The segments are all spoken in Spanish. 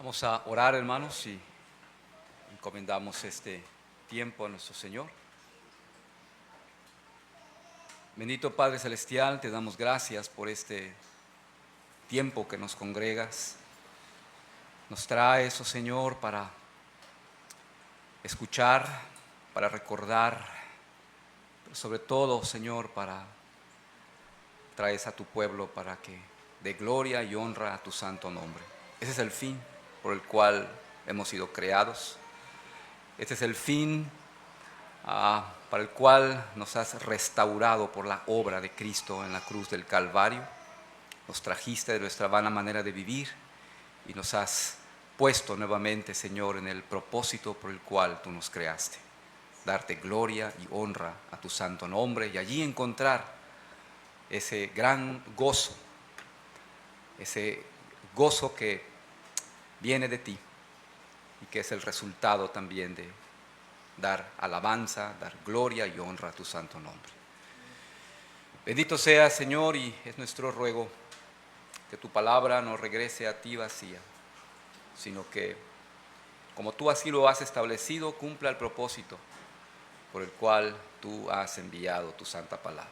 Vamos a orar, hermanos, y encomendamos este tiempo a nuestro Señor. Bendito Padre Celestial, te damos gracias por este tiempo que nos congregas. Nos traes, oh Señor, para escuchar, para recordar, pero sobre todo, Señor, traes a tu pueblo para que dé gloria y honra a tu santo nombre. Ese es el fin por el cual hemos sido creados. Este es el fin para el cual nos has restaurado por la obra de Cristo en la cruz del Calvario. Nos trajiste de nuestra vana manera de vivir y nos has puesto nuevamente, Señor, en el propósito por el cual tú nos creaste. Darte gloria y honra a tu santo nombre y allí encontrar ese gran gozo, ese gozo que viene de ti y que es el resultado también de dar alabanza, dar gloria y honra a tu santo nombre. Bendito seas, Señor, y es nuestro ruego que tu palabra no regrese a ti vacía, sino que, como tú así lo has establecido, cumpla el propósito por el cual tú has enviado tu santa palabra.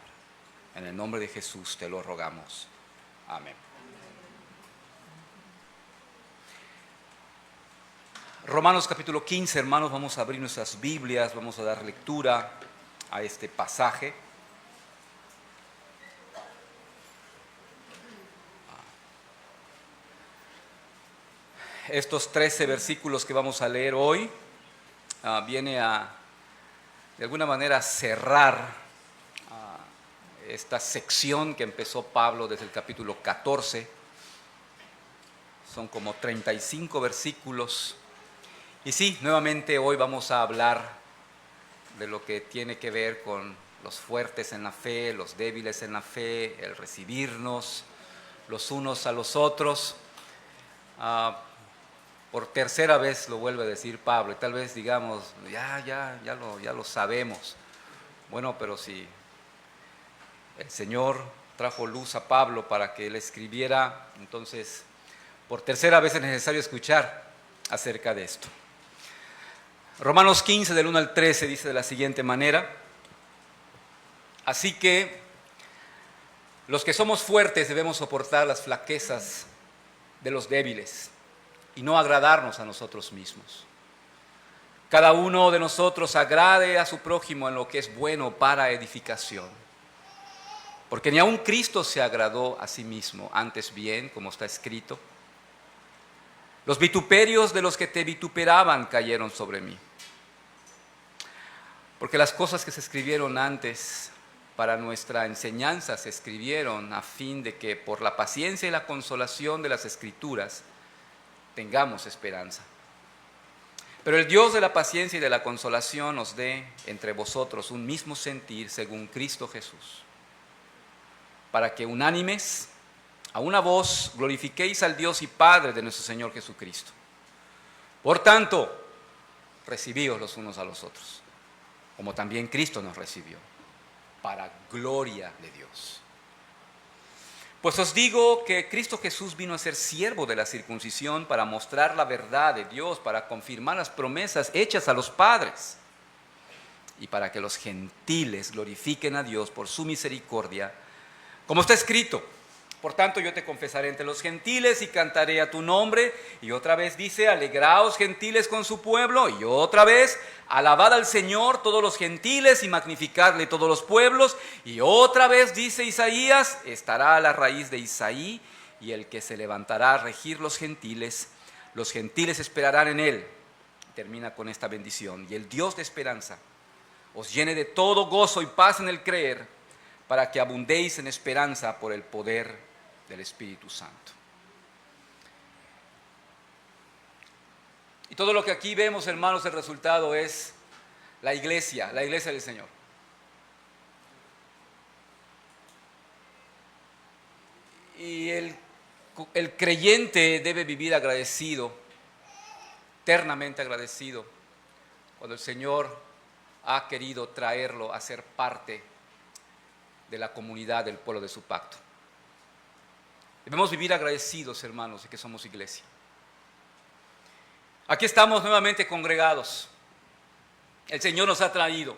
En el nombre de Jesús te lo rogamos. Amén. Romanos capítulo 15, hermanos, vamos a abrir nuestras Biblias, vamos a dar lectura a este pasaje. Estos 13 versículos que vamos a leer hoy viene a, de alguna manera, cerrar esta sección que empezó Pablo desde el capítulo 14. Son como 35 versículos. Y sí, nuevamente hoy vamos a hablar de lo que tiene que ver con los fuertes en la fe, los débiles en la fe, el recibirnos los unos a los otros. Por tercera vez lo vuelve a decir Pablo, y tal vez digamos, ya lo sabemos. Bueno, pero si el Señor trajo luz a Pablo para que él escribiera, entonces por tercera vez es necesario escuchar acerca de esto. Romanos 15, del 1 al 13, dice de la siguiente manera: así que los que somos fuertes debemos soportar las flaquezas de los débiles y no agradarnos a nosotros mismos. Cada uno de nosotros agrade a su prójimo en lo que es bueno para edificación. Porque ni aun Cristo se agradó a sí mismo, antes bien, como está escrito, los vituperios de los que te vituperaban cayeron sobre mí. Porque las cosas que se escribieron antes para nuestra enseñanza se escribieron a fin de que por la paciencia y la consolación de las Escrituras tengamos esperanza. Pero el Dios de la paciencia y de la consolación os dé entre vosotros un mismo sentir según Cristo Jesús, para que unánimes a una voz glorifiquéis al Dios y Padre de nuestro Señor Jesucristo. Por tanto, recibíos los unos a los otros, como también Cristo nos recibió, para gloria de Dios. Pues os digo que Cristo Jesús vino a ser siervo de la circuncisión para mostrar la verdad de Dios, para confirmar las promesas hechas a los padres y para que los gentiles glorifiquen a Dios por su misericordia, como está escrito: por tanto yo te confesaré entre los gentiles y cantaré a tu nombre. Y otra vez dice: alegraos gentiles con su pueblo. Y otra vez: alabad al Señor todos los gentiles y magnificadle todos los pueblos. Y otra vez dice Isaías: estará la raíz de Isaí y el que se levantará a regir los gentiles esperarán en él. Termina con esta bendición: y el Dios de esperanza os llene de todo gozo y paz en el creer, para que abundéis en esperanza por el poder del Espíritu Santo. Y todo lo que aquí vemos, hermanos, el resultado es la iglesia del Señor. Y el creyente debe vivir agradecido, eternamente agradecido, cuando el Señor ha querido traerlo a ser parte de la comunidad del pueblo de su pacto. Debemos vivir agradecidos, hermanos, de que somos iglesia. Aquí estamos nuevamente congregados. El Señor nos ha traído.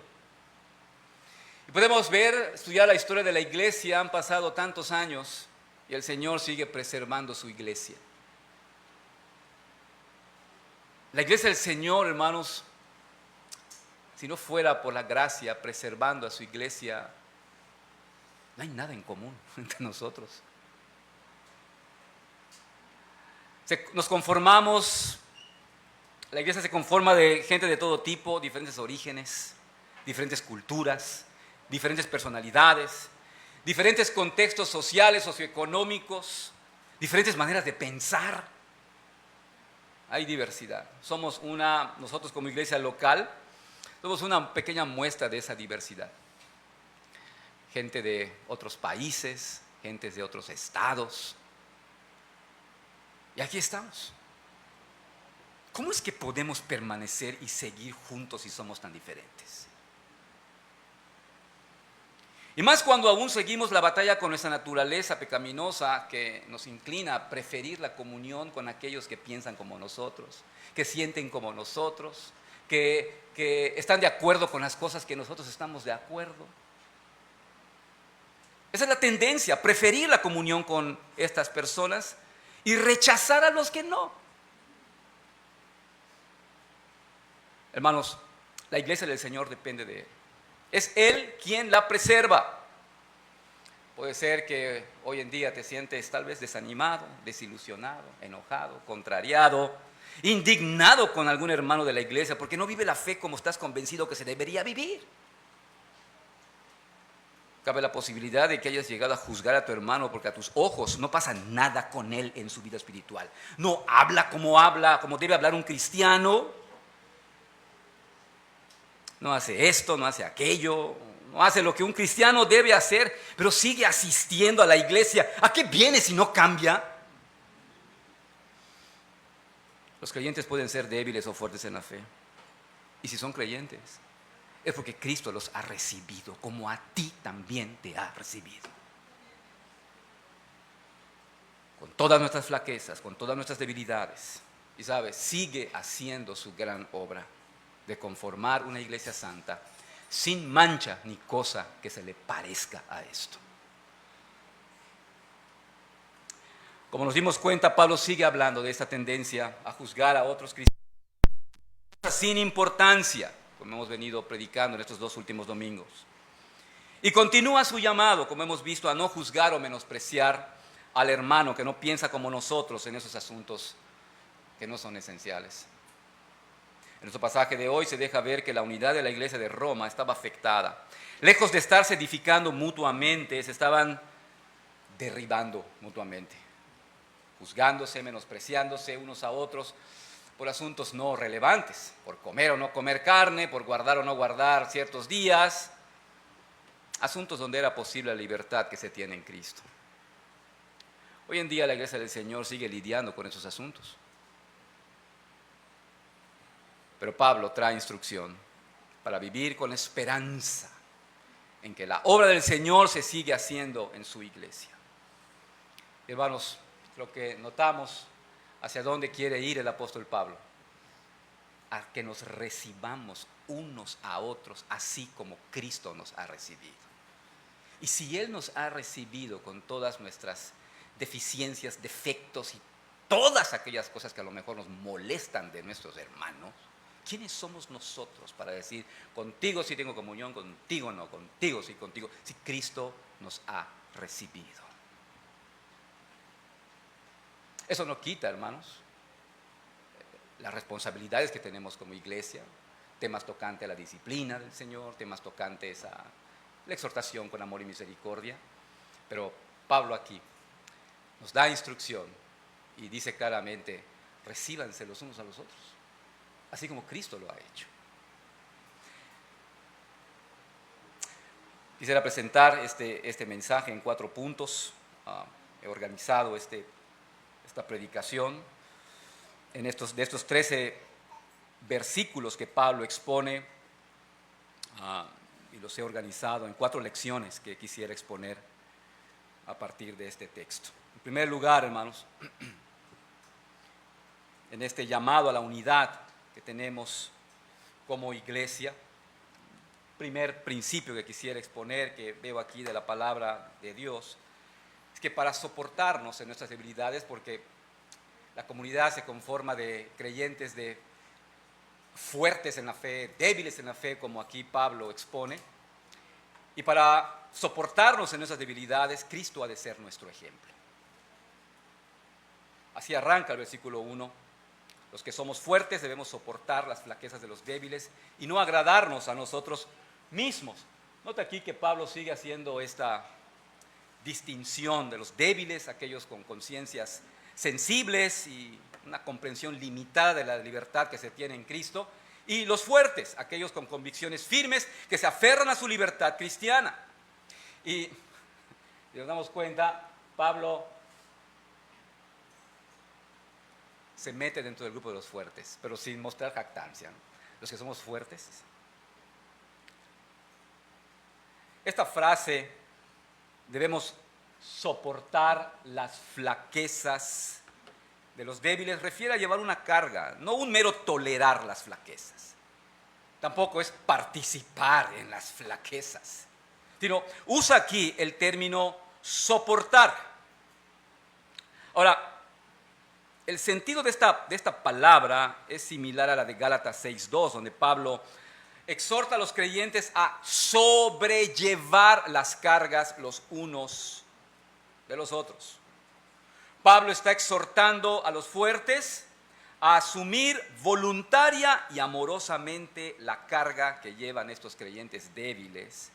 Y podemos ver, estudiar la historia de la iglesia. Han pasado tantos años y el Señor sigue preservando su iglesia. La iglesia del Señor, hermanos, si no fuera por la gracia preservando a su iglesia, no hay nada en común entre nosotros. Nos conformamos, la iglesia se conforma de gente de todo tipo, diferentes orígenes, diferentes culturas, diferentes personalidades, diferentes contextos sociales, socioeconómicos, diferentes maneras de pensar. Hay diversidad. Nosotros como iglesia local, somos una pequeña muestra de esa diversidad. Gente de otros países, gente de otros estados. Y aquí estamos. ¿Cómo es que podemos permanecer y seguir juntos si somos tan diferentes? Y más cuando aún seguimos la batalla con nuestra naturaleza pecaminosa que nos inclina a preferir la comunión con aquellos que piensan como nosotros, que sienten como nosotros, que están de acuerdo con las cosas que nosotros estamos de acuerdo. Esa es la tendencia, preferir la comunión con estas personas y rechazar a los que no. Hermanos, la iglesia del Señor depende de Él. Es Él quien la preserva. Puede ser que hoy en día te sientes tal vez desanimado, desilusionado, enojado, contrariado, indignado con algún hermano de la iglesia porque no vive la fe como estás convencido que se debería vivir. Cabe la posibilidad de que hayas llegado a juzgar a tu hermano porque a tus ojos no pasa nada con él en su vida espiritual. No habla, como debe hablar un cristiano. No hace esto, no hace aquello, no hace lo que un cristiano debe hacer, pero sigue asistiendo a la iglesia. ¿A qué viene si no cambia? Los creyentes pueden ser débiles o fuertes en la fe. Y si son creyentes, es porque Cristo los ha recibido, como a ti también te ha recibido. Con todas nuestras flaquezas, con todas nuestras debilidades. Y sabes, sigue haciendo su gran obra de conformar una iglesia santa, sin mancha ni cosa que se le parezca a esto. Como nos dimos cuenta, Pablo sigue hablando de esta tendencia a juzgar a otros cristianos sin importancia, como hemos venido predicando en estos 2 últimos domingos. Y continúa su llamado, como hemos visto, a no juzgar o menospreciar al hermano que no piensa como nosotros en esos asuntos que no son esenciales. En nuestro pasaje de hoy se deja ver que la unidad de la iglesia de Roma estaba afectada. Lejos de estarse edificando mutuamente, se estaban derribando mutuamente, juzgándose, menospreciándose unos a otros por asuntos no relevantes, por comer o no comer carne, por guardar o no guardar ciertos días, asuntos donde era posible la libertad que se tiene en Cristo. Hoy en día la iglesia del Señor sigue lidiando con esos asuntos. Pero Pablo trae instrucción para vivir con esperanza en que la obra del Señor se sigue haciendo en su iglesia. Hermanos, lo que notamos hacia dónde quiere ir el apóstol Pablo, a que nos recibamos unos a otros así como Cristo nos ha recibido. Y si Él nos ha recibido con todas nuestras deficiencias, defectos y todas aquellas cosas que a lo mejor nos molestan de nuestros hermanos, ¿quiénes somos nosotros para decir, contigo sí tengo comunión, contigo no, contigo sí, contigo? Si Cristo nos ha recibido. Eso no quita, hermanos, las responsabilidades que tenemos como iglesia, temas tocantes a la disciplina del Señor, temas tocantes a la exhortación con amor y misericordia. Pero Pablo aquí nos da instrucción y dice claramente, recíbanse los unos a los otros, así como Cristo lo ha hecho. Quisiera presentar este mensaje en 4 puntos. He organizado esta predicación de estos 13 versículos que Pablo expone, y los he organizado en 4 lecciones que quisiera exponer a partir de este texto. En primer lugar, hermanos, en este llamado a la unidad que tenemos como iglesia. Primer principio que quisiera exponer, que veo aquí de la palabra de Dios, es que para soportarnos en nuestras debilidades, porque la comunidad se conforma de creyentes fuertes en la fe, débiles en la fe, como aquí Pablo expone, y para soportarnos en nuestras debilidades, Cristo ha de ser nuestro ejemplo. Así arranca el versículo 1. Los que somos fuertes debemos soportar las flaquezas de los débiles y no agradarnos a nosotros mismos. Nota aquí que Pablo sigue haciendo esta distinción de los débiles, aquellos con conciencias sensibles y una comprensión limitada de la libertad que se tiene en Cristo, y los fuertes, aquellos con convicciones firmes que se aferran a su libertad cristiana. Y si nos damos cuenta, Pablo se mete dentro del grupo de los fuertes, pero sin mostrar jactancia, ¿no? Los que somos fuertes. Esta frase, debemos soportar las flaquezas de los débiles, refiere a llevar una carga, no un mero tolerar las flaquezas. Tampoco es participar en las flaquezas, sino usa aquí el término soportar. Ahora, el sentido de esta palabra es similar a la de Gálatas 6:2, donde Pablo exhorta a los creyentes a sobrellevar las cargas los unos de los otros. Pablo está exhortando a los fuertes a asumir voluntaria y amorosamente la carga que llevan estos creyentes débiles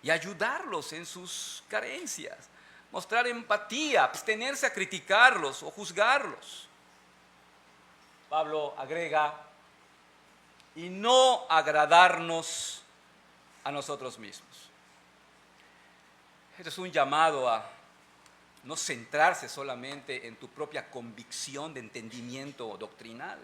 y ayudarlos en sus carencias, mostrar empatía, abstenerse a criticarlos o juzgarlos. Pablo agrega, y no agradarnos a nosotros mismos. Esto es un llamado a no centrarse solamente en tu propia convicción de entendimiento doctrinal.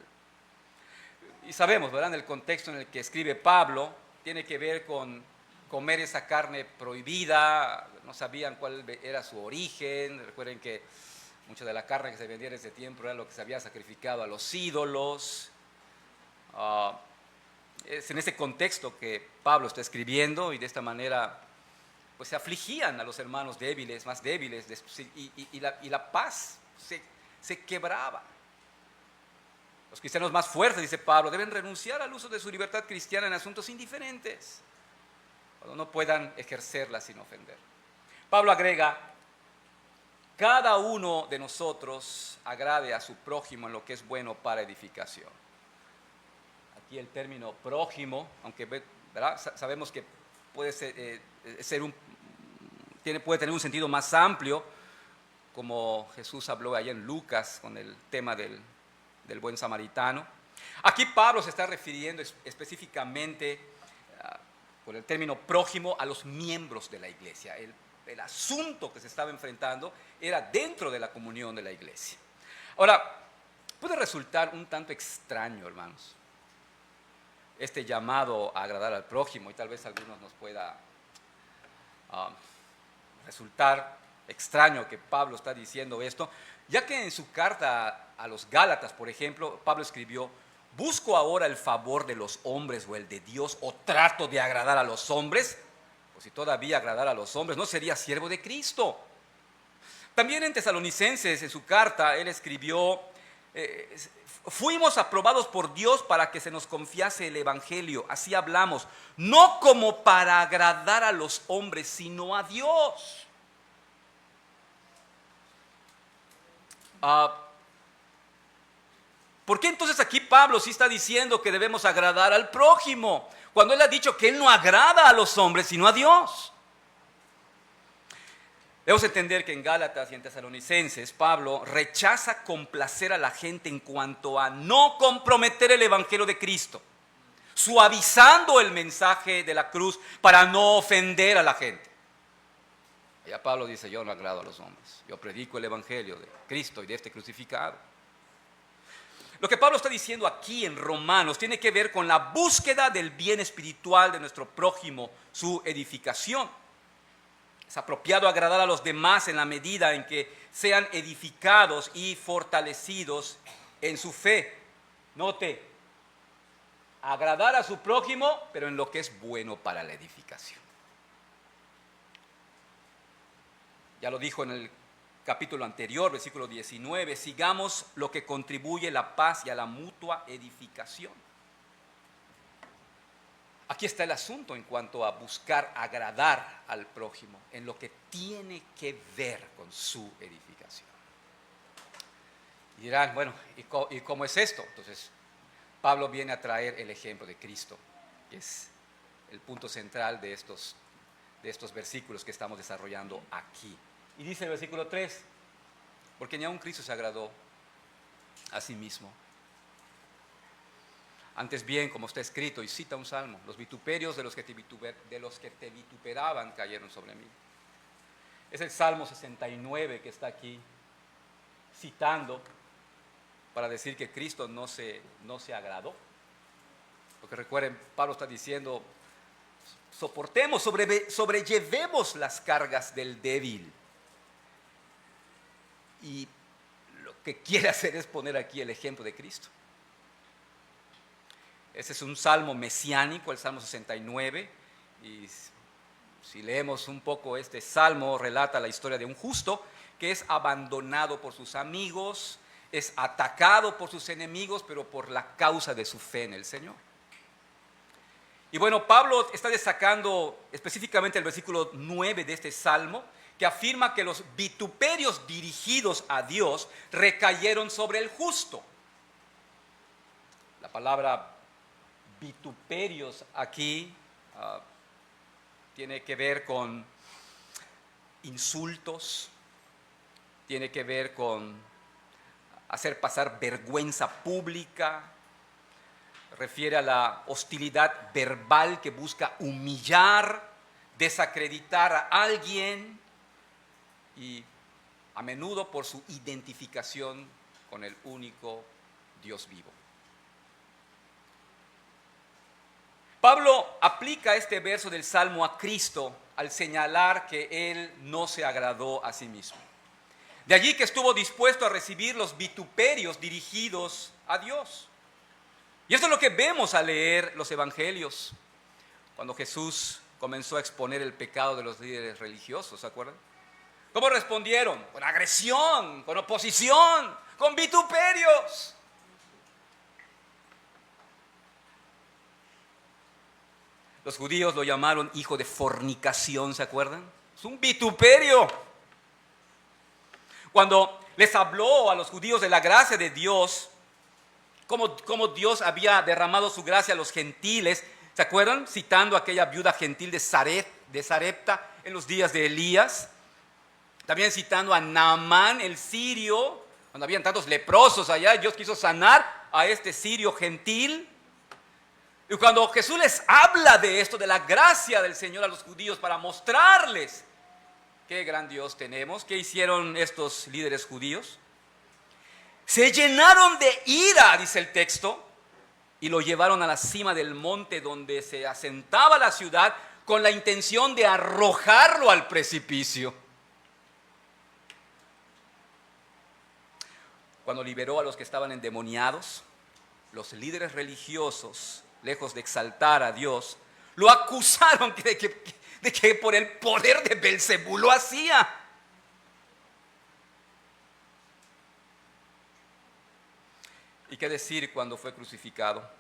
Y sabemos, ¿verdad?, en el contexto en el que escribe Pablo, tiene que ver con comer esa carne prohibida, no sabían cuál era su origen. Recuerden que mucha de la carne que se vendía en ese tiempo era lo que se había sacrificado a los ídolos. Es en ese contexto que Pablo está escribiendo, y de esta manera pues se afligían a los hermanos débiles, más débiles, y la paz se quebraba. Los cristianos más fuertes, dice Pablo, deben renunciar al uso de su libertad cristiana en asuntos indiferentes, cuando no puedan ejercerla sin ofender. Pablo agrega, cada uno de nosotros agrade a su prójimo en lo que es bueno para edificación. Aquí el término prójimo, aunque, ¿verdad?, sabemos que puede puede tener un sentido más amplio, como Jesús habló allá en Lucas con el tema del buen samaritano. Aquí Pablo se está refiriendo específicamente con el término prójimo a los miembros de la iglesia. El asunto que se estaba enfrentando era dentro de la comunión de la iglesia. Ahora, puede resultar un tanto extraño, hermanos, este llamado a agradar al prójimo, y tal vez a algunos nos pueda resultar extraño que Pablo está diciendo esto, ya que en su carta a los Gálatas, por ejemplo, Pablo escribió, ¿busco ahora el favor de los hombres o el de Dios, o trato de agradar a los hombres? Pues si todavía agradara a los hombres, no sería siervo de Cristo. También en Tesalonicenses, en su carta, él escribió, fuimos aprobados por Dios para que se nos confiase el evangelio, así hablamos, no como para agradar a los hombres, sino a Dios. ¿Por qué entonces aquí Pablo sí está diciendo que debemos agradar al prójimo, cuando él ha dicho que él no agrada a los hombres, sino a Dios? Debemos entender que en Gálatas y en Tesalonicenses, Pablo rechaza complacer a la gente en cuanto a no comprometer el evangelio de Cristo, suavizando el mensaje de la cruz para no ofender a la gente. Ya Pablo dice, yo no agrado a los hombres, yo predico el evangelio de Cristo y de este crucificado. Lo que Pablo está diciendo aquí en Romanos tiene que ver con la búsqueda del bien espiritual de nuestro prójimo, su edificación. Es apropiado agradar a los demás en la medida en que sean edificados y fortalecidos en su fe. Note, agradar a su prójimo, pero en lo que es bueno para la edificación. Ya lo dijo en el capítulo anterior, versículo 19, sigamos lo que contribuye a la paz y a la mutua edificación. Aquí está el asunto en cuanto a buscar agradar al prójimo, en lo que tiene que ver con su edificación. Y dirán, bueno, ¿y cómo es esto? Entonces, Pablo viene a traer el ejemplo de Cristo, que es el punto central de estos versículos que estamos desarrollando aquí. Y dice el versículo 3, porque ni aun Cristo se agradó a sí mismo. Antes bien, como está escrito, y cita un salmo, los vituperios de los que te vituperaban cayeron sobre mí. Es el Salmo 69 que está aquí citando para decir que Cristo no se agradó. Porque recuerden, Pablo está diciendo, soportemos, sobrellevemos las cargas del débil. Y lo que quiere hacer es poner aquí el ejemplo de Cristo. Ese es un salmo mesiánico, el Salmo 69, y si leemos un poco este salmo, relata la historia de un justo que es abandonado por sus amigos, es atacado por sus enemigos, pero por la causa de su fe en el Señor. Y bueno, Pablo está destacando específicamente el versículo 9 de este salmo, que afirma que los vituperios dirigidos a Dios recayeron sobre el justo. La palabra vituperios aquí tiene que ver con insultos, tiene que ver con hacer pasar vergüenza pública, refiere a la hostilidad verbal que busca humillar, desacreditar a alguien y a menudo por su identificación con el único Dios vivo. Pablo aplica este verso del Salmo a Cristo al señalar que Él no se agradó a sí mismo. De allí que estuvo dispuesto a recibir los vituperios dirigidos a Dios. Y esto es lo que vemos al leer los evangelios, cuando Jesús comenzó a exponer el pecado de los líderes religiosos, ¿se acuerdan? ¿Cómo respondieron? Con agresión, con oposición, con vituperios. Los judíos lo llamaron hijo de fornicación, ¿se acuerdan? Es un vituperio. Cuando les habló a los judíos de la gracia de Dios, cómo Dios había derramado su gracia a los gentiles, ¿se acuerdan? Citando a aquella viuda gentil de Sarepta en los días de Elías. También citando a Naamán, el sirio, cuando habían tantos leprosos allá, Dios quiso sanar a este sirio gentil. Y cuando Jesús les habla de esto, de la gracia del Señor a los judíos para mostrarles qué gran Dios tenemos, ¿qué hicieron estos líderes judíos? Se llenaron de ira, dice el texto, y lo llevaron a la cima del monte donde se asentaba la ciudad con la intención de arrojarlo al precipicio. Cuando liberó a los que estaban endemoniados, los líderes religiosos, lejos de exaltar a Dios, lo acusaron de que por el poder de Belcebú lo hacía. ¿Y qué decir cuando fue crucificado?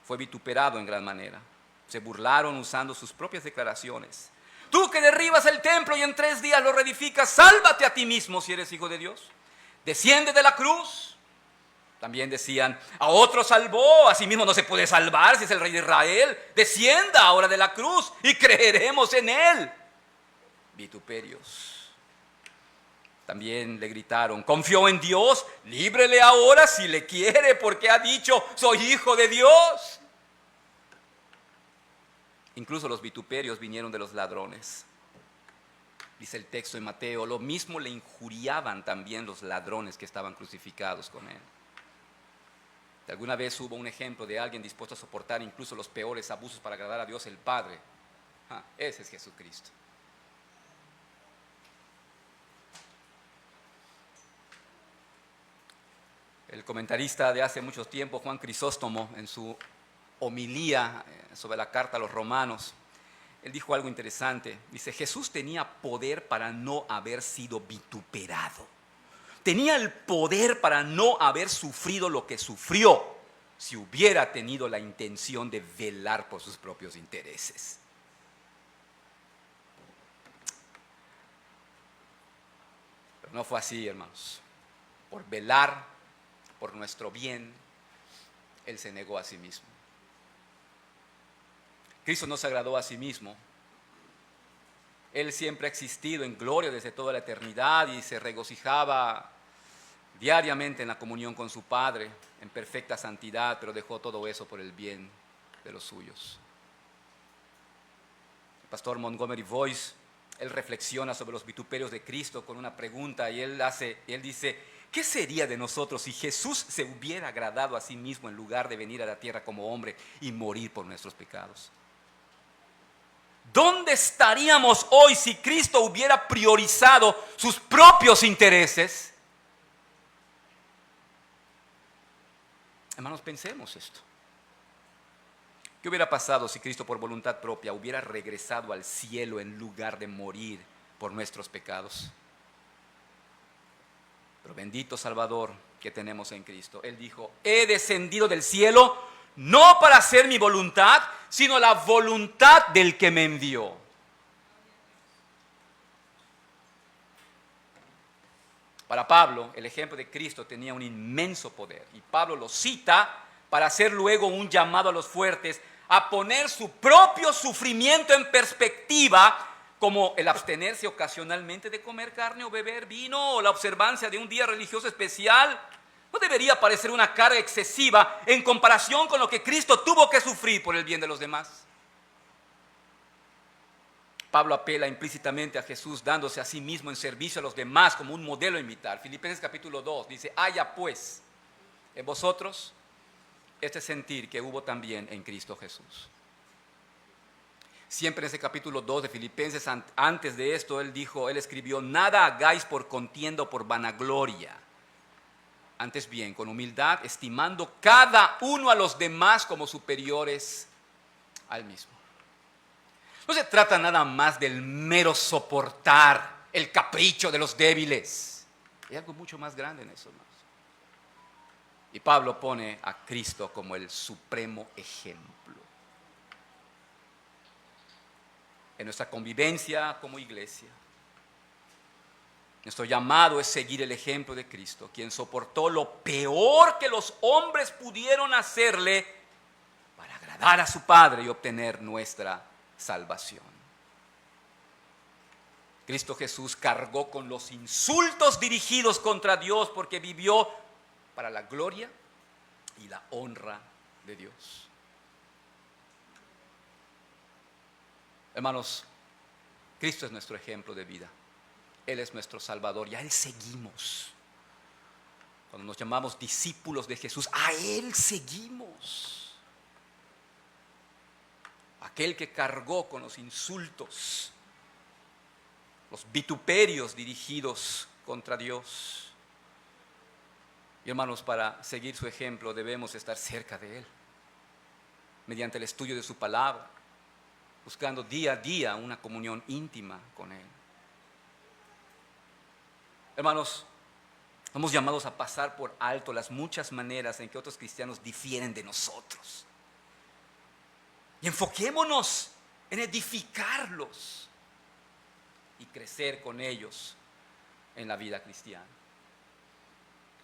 Fue vituperado en gran manera. Se burlaron usando sus propias declaraciones. Tú que derribas el templo y en 3 días lo reedificas, sálvate a ti mismo si eres hijo de Dios. Desciende de la cruz. También decían, a otro salvó, a sí mismo no se puede salvar si es el rey de Israel. Descienda ahora de la cruz y creeremos en él. Vituperios. También le gritaron, confió en Dios, líbrele ahora si le quiere, porque ha dicho, soy hijo de Dios. Incluso los vituperios vinieron de los ladrones. Dice el texto en Mateo, lo mismo le injuriaban también los ladrones que estaban crucificados con él. ¿Alguna vez hubo un ejemplo de alguien dispuesto a soportar incluso los peores abusos para agradar a Dios el Padre? Ese es Jesucristo. El comentarista de hace mucho tiempo, Juan Crisóstomo, en su homilía sobre la carta a los romanos, él dijo algo interesante. Dice, Jesús tenía poder para no haber sido vituperado. Tenía el poder para no haber sufrido lo que sufrió si hubiera tenido la intención de velar por sus propios intereses. Pero no fue así, hermanos. Por velar por nuestro bien, Él se negó a sí mismo. Cristo no se agradó a sí mismo. Él siempre ha existido en gloria desde toda la eternidad y se regocijaba diariamente en la comunión con su Padre, en perfecta santidad, pero dejó todo eso por el bien de los suyos. El pastor Montgomery Boyce, él reflexiona sobre los vituperios de Cristo con una pregunta y él dice, ¿qué sería de nosotros si Jesús se hubiera agradado a sí mismo en lugar de venir a la tierra como hombre y morir por nuestros pecados? ¿Dónde estaríamos hoy si Cristo hubiera priorizado sus propios intereses? Hermanos, pensemos esto. ¿Qué hubiera pasado si Cristo por voluntad propia hubiera regresado al cielo en lugar de morir por nuestros pecados? Pero bendito Salvador que tenemos en Cristo. Él dijo, he descendido del cielo no para hacer mi voluntad, sino la voluntad del que me envió. Para Pablo, el ejemplo de Cristo tenía un inmenso poder. Y Pablo lo cita para hacer luego un llamado a los fuertes a poner su propio sufrimiento en perspectiva, como el abstenerse ocasionalmente de comer carne o beber vino, o la observancia de un día religioso especial. No debería parecer una carga excesiva en comparación con lo que Cristo tuvo que sufrir por el bien de los demás. Pablo apela implícitamente a Jesús dándose a sí mismo en servicio a los demás como un modelo a imitar. Filipenses capítulo 2 dice, haya pues en vosotros este sentir que hubo también en Cristo Jesús. Siempre en ese capítulo 2 de Filipenses, antes de esto, él escribió, nada hagáis por contienda o por vanagloria. Antes bien, con humildad, estimando cada uno a los demás como superiores al mismo. No se trata nada más del mero soportar el capricho de los débiles. Hay algo mucho más grande en eso, hermanos. Y Pablo pone a Cristo como el supremo ejemplo. En nuestra convivencia como iglesia, nuestro llamado es seguir el ejemplo de Cristo, quien soportó lo peor que los hombres pudieron hacerle para agradar a su Padre y obtener nuestra salvación. Cristo Jesús cargó con los insultos dirigidos contra Dios porque vivió para la gloria y la honra de Dios. Hermanos, Cristo es nuestro ejemplo de vida. Él es nuestro Salvador y a Él seguimos. Cuando nos llamamos discípulos de Jesús, a Él seguimos. Aquel que cargó con los insultos, los vituperios dirigidos contra Dios. Y hermanos, para seguir su ejemplo debemos estar cerca de Él, mediante el estudio de su palabra, buscando día a día una comunión íntima con Él. Hermanos, somos llamados a pasar por alto las muchas maneras en que otros cristianos difieren de nosotros. Y enfoquémonos en edificarlos y crecer con ellos en la vida cristiana.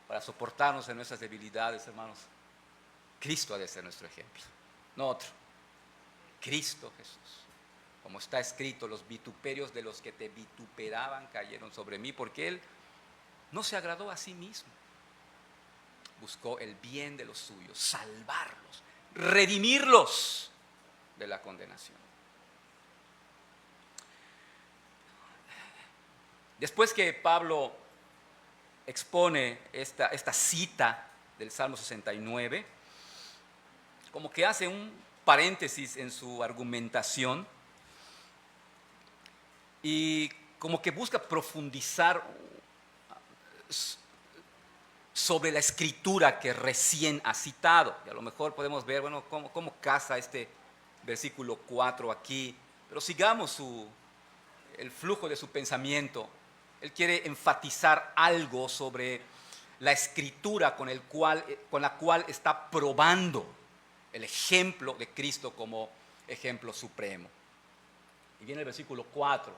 Para soportarnos en nuestras debilidades, hermanos, Cristo ha de ser nuestro ejemplo, no otro. Cristo Jesús. Como está escrito, los vituperios de los que te vituperaban cayeron sobre mí, porque Él no se agradó a sí mismo. Buscó el bien de los suyos, salvarlos, redimirlos de la condenación. Después que Pablo expone esta cita del Salmo 69, como que hace un paréntesis en su argumentación y como que busca profundizar sobre la escritura que recién ha citado. Y a lo mejor podemos ver, bueno, cómo casa este versículo 4 aquí. Pero sigamos el flujo de su pensamiento. Él quiere enfatizar algo sobre la escritura con la cual está probando el ejemplo de Cristo como ejemplo supremo. Y viene el versículo 4.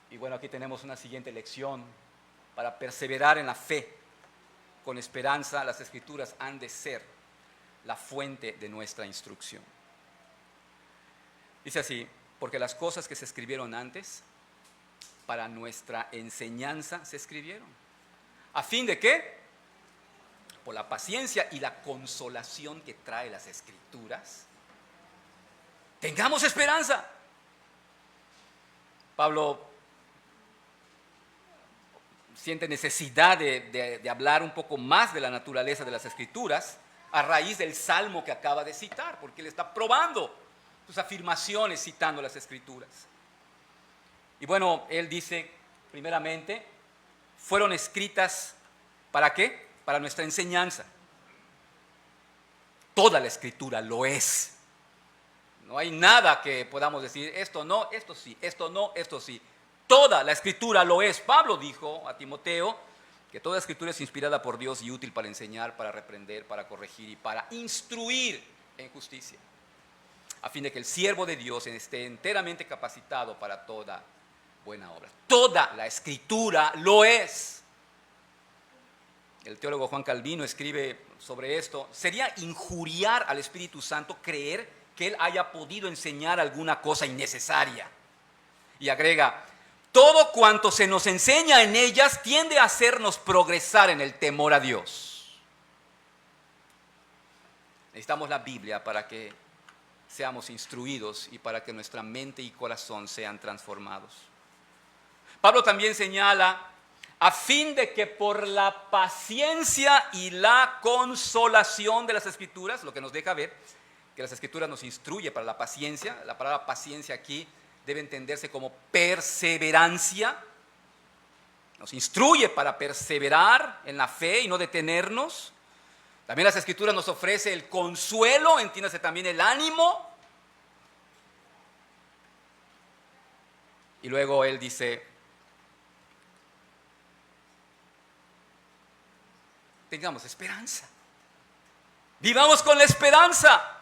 Y bueno, aquí tenemos una siguiente lección. Para perseverar en la fe, con esperanza, las escrituras han de ser la fuente de nuestra instrucción. Dice así: porque las cosas que se escribieron antes, para nuestra enseñanza se escribieron. ¿A fin de qué? Por la paciencia y la consolación que trae las escrituras, tengamos esperanza. Pablo siente necesidad de hablar un poco más de la naturaleza de las escrituras a raíz del salmo que acaba de citar, porque él está probando sus afirmaciones citando las escrituras. Y bueno, él dice, primeramente, fueron escritas ¿para qué? Para nuestra enseñanza. Toda la escritura lo es. No hay nada que podamos decir, esto no, esto sí, esto no, esto sí. Toda la escritura lo es. Pablo dijo a Timoteo que toda escritura es inspirada por Dios y útil para enseñar, para reprender, para corregir y para instruir en justicia, a fin de que el siervo de Dios esté enteramente capacitado para toda buena obra. Toda la escritura lo es. El teólogo Juan Calvino escribe sobre esto: sería injuriar al Espíritu Santo creer que él haya podido enseñar alguna cosa innecesaria. Y agrega: todo cuanto se nos enseña en ellas tiende a hacernos progresar en el temor a Dios. Necesitamos la Biblia para que seamos instruidos y para que nuestra mente y corazón sean transformados. Pablo también señala: a fin de que por la paciencia y la consolación de las Escrituras, lo que nos deja ver que las Escrituras nos instruye para la paciencia. La palabra paciencia aquí debe entenderse como perseverancia. Nos instruye para perseverar en la fe y no detenernos. También las Escrituras nos ofrece el consuelo, entiéndase también el ánimo. Y luego él dice: tengamos esperanza. Vivamos con la esperanza.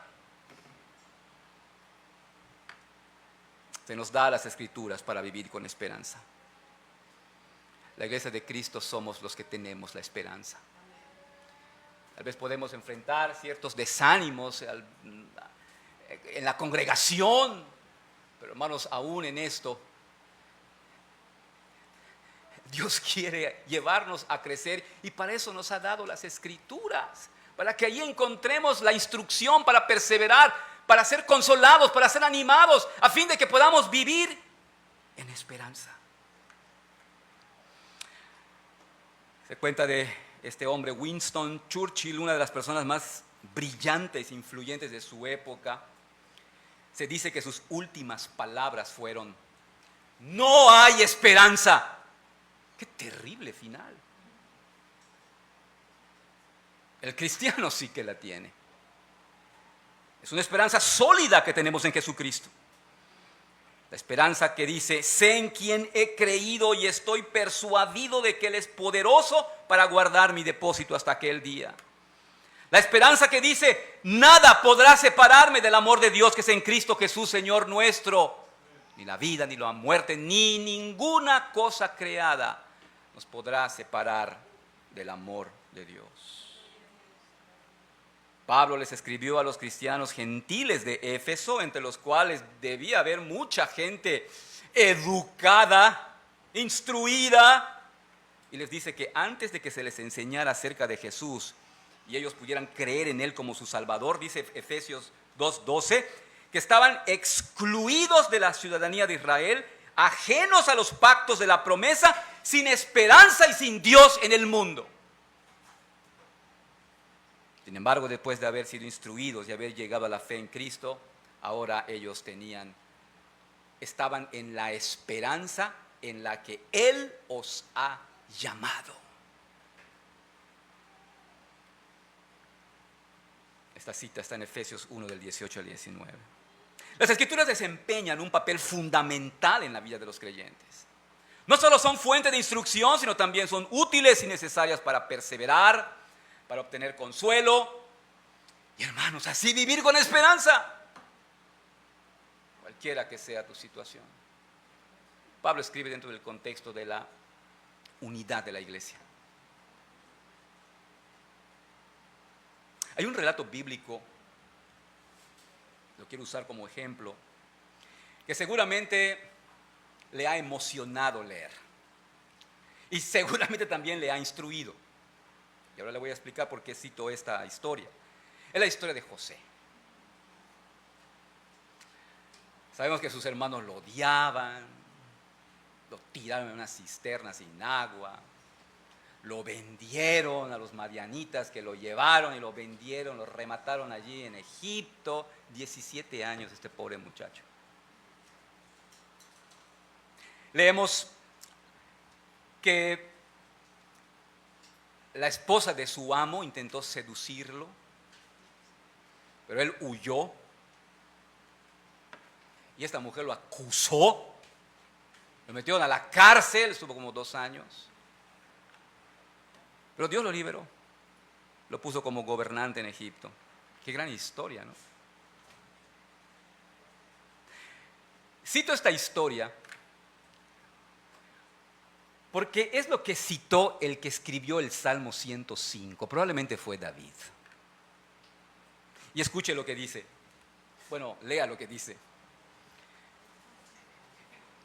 Se nos da las Escrituras para vivir con esperanza. La iglesia de Cristo somos los que tenemos la esperanza. Tal vez podemos enfrentar ciertos desánimos en la congregación, pero hermanos, aún en esto, Dios quiere llevarnos a crecer y para eso nos ha dado las Escrituras, para que allí encontremos la instrucción para perseverar, para ser consolados, para ser animados, a fin de que podamos vivir en esperanza. Se cuenta de este hombre, Winston Churchill, una de las personas más brillantes e influyentes de su época. Se dice que sus últimas palabras fueron: no hay esperanza. ¡Qué terrible final! El cristiano sí que la tiene. Es una esperanza sólida que tenemos en Jesucristo. La esperanza que dice: sé en quien he creído y estoy persuadido de que Él es poderoso para guardar mi depósito hasta aquel día. La esperanza que dice: nada podrá separarme del amor de Dios que es en Cristo Jesús, Señor nuestro. Ni la vida, ni la muerte, ni ninguna cosa creada nos podrá separar del amor de Dios. Pablo les escribió a los cristianos gentiles de Éfeso, entre los cuales debía haber mucha gente educada, instruida, y les dice que antes de que se les enseñara acerca de Jesús y ellos pudieran creer en Él como su Salvador, dice Efesios 2:12, que estaban excluidos de la ciudadanía de Israel, ajenos a los pactos de la promesa, sin esperanza y sin Dios en el mundo. Sin embargo, después de haber sido instruidos y haber llegado a la fe en Cristo, ahora ellos estaban en la esperanza en la que Él os ha llamado. Esta cita está en Efesios 1 del 18 al 19. Las Escrituras desempeñan un papel fundamental en la vida de los creyentes. No solo son fuente de instrucción, sino también son útiles y necesarias para perseverar, para obtener consuelo y, hermanos, así vivir con esperanza, cualquiera que sea tu situación. Pablo escribe dentro del contexto de la unidad de la iglesia. Hay un relato bíblico, lo quiero usar como ejemplo, que seguramente le ha emocionado leer y seguramente también le ha instruido. Y ahora le voy a explicar por qué cito esta historia. Es la historia de José. Sabemos que sus hermanos lo odiaban, lo tiraron en una cisterna sin agua, lo vendieron a los madianitas que lo llevaron y lo vendieron, lo remataron allí en Egipto. 17 años este pobre muchacho. Leemos que la esposa de su amo intentó seducirlo, pero él huyó. Y esta mujer lo acusó, lo metieron a la cárcel, estuvo como 2 años. Pero Dios lo liberó, lo puso como gobernante en Egipto. Qué gran historia, ¿no? Cito esta historia porque es lo que citó el que escribió el Salmo 105, probablemente fue David. Y escuche lo que dice, bueno, lea lo que dice.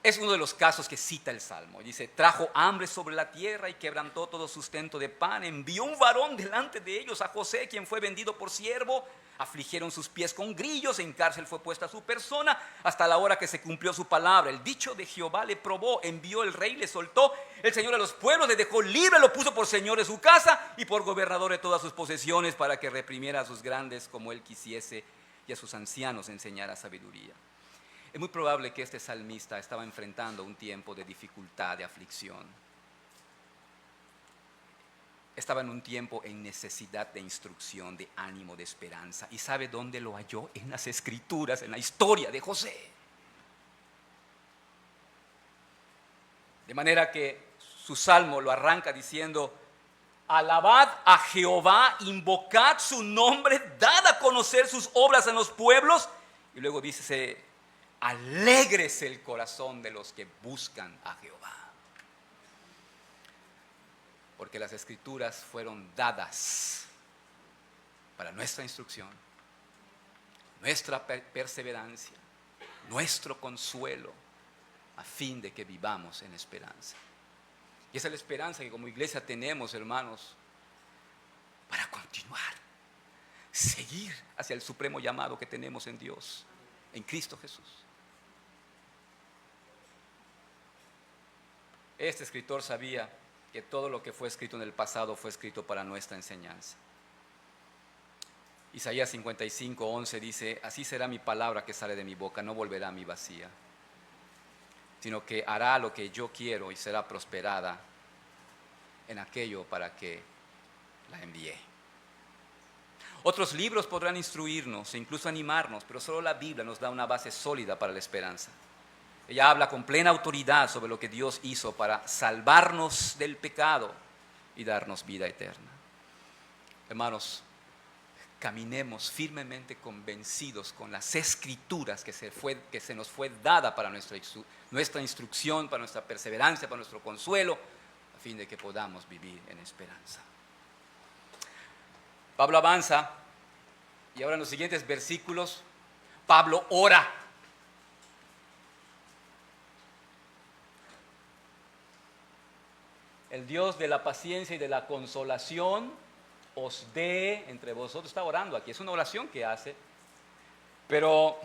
Es uno de los casos que cita el Salmo. Dice, trajo hambre sobre la tierra y quebrantó todo sustento de pan. Envió un varón delante de ellos, a José, quien fue vendido por siervo. Afligieron sus pies con grillos, en cárcel fue puesta su persona, hasta la hora que se cumplió su palabra. El dicho de Jehová le probó, envió el rey, le soltó. El Señor a los pueblos le dejó libre, lo puso por señor de su casa y por gobernador de todas sus posesiones, para que reprimiera a sus grandes como él quisiese y a sus ancianos enseñara sabiduría. Es muy probable que este salmista estaba enfrentando un tiempo de dificultad, de aflicción. Estaba en un tiempo en necesidad de instrucción, de ánimo, de esperanza. ¿Y sabe dónde lo halló? En las Escrituras, en la historia de José. De manera que su salmo lo arranca diciendo, alabad a Jehová, invocad su nombre, dad a conocer sus obras en los pueblos. Y luego dice, alégrese el corazón de los que buscan a Jehová. Porque las Escrituras fueron dadas para nuestra instrucción, nuestra perseverancia, nuestro consuelo, a fin de que vivamos en esperanza. Y esa es la esperanza que como iglesia tenemos, hermanos, para continuar, seguir hacia el supremo llamado que tenemos en Dios, en Cristo Jesús. Este escritor sabía que todo lo que fue escrito en el pasado fue escrito para nuestra enseñanza. Isaías 55:11 dice, así será mi palabra que sale de mi boca, no volverá a mí vacía, sino que hará lo que yo quiero y será prosperada en aquello para que la envié. Otros libros podrán instruirnos e incluso animarnos, pero solo la Biblia nos da una base sólida para la esperanza. Ella habla con plena autoridad sobre lo que Dios hizo para salvarnos del pecado y darnos vida eterna. Hermanos, caminemos firmemente convencidos con las Escrituras que se nos fue dada para nuestra instrucción, para nuestra perseverancia, para nuestro consuelo, a fin de que podamos vivir en esperanza. Pablo avanza y ahora en los siguientes versículos, Pablo ora. El Dios de la paciencia y de la consolación os dé entre vosotros. Está orando aquí, es una oración que hace. Pero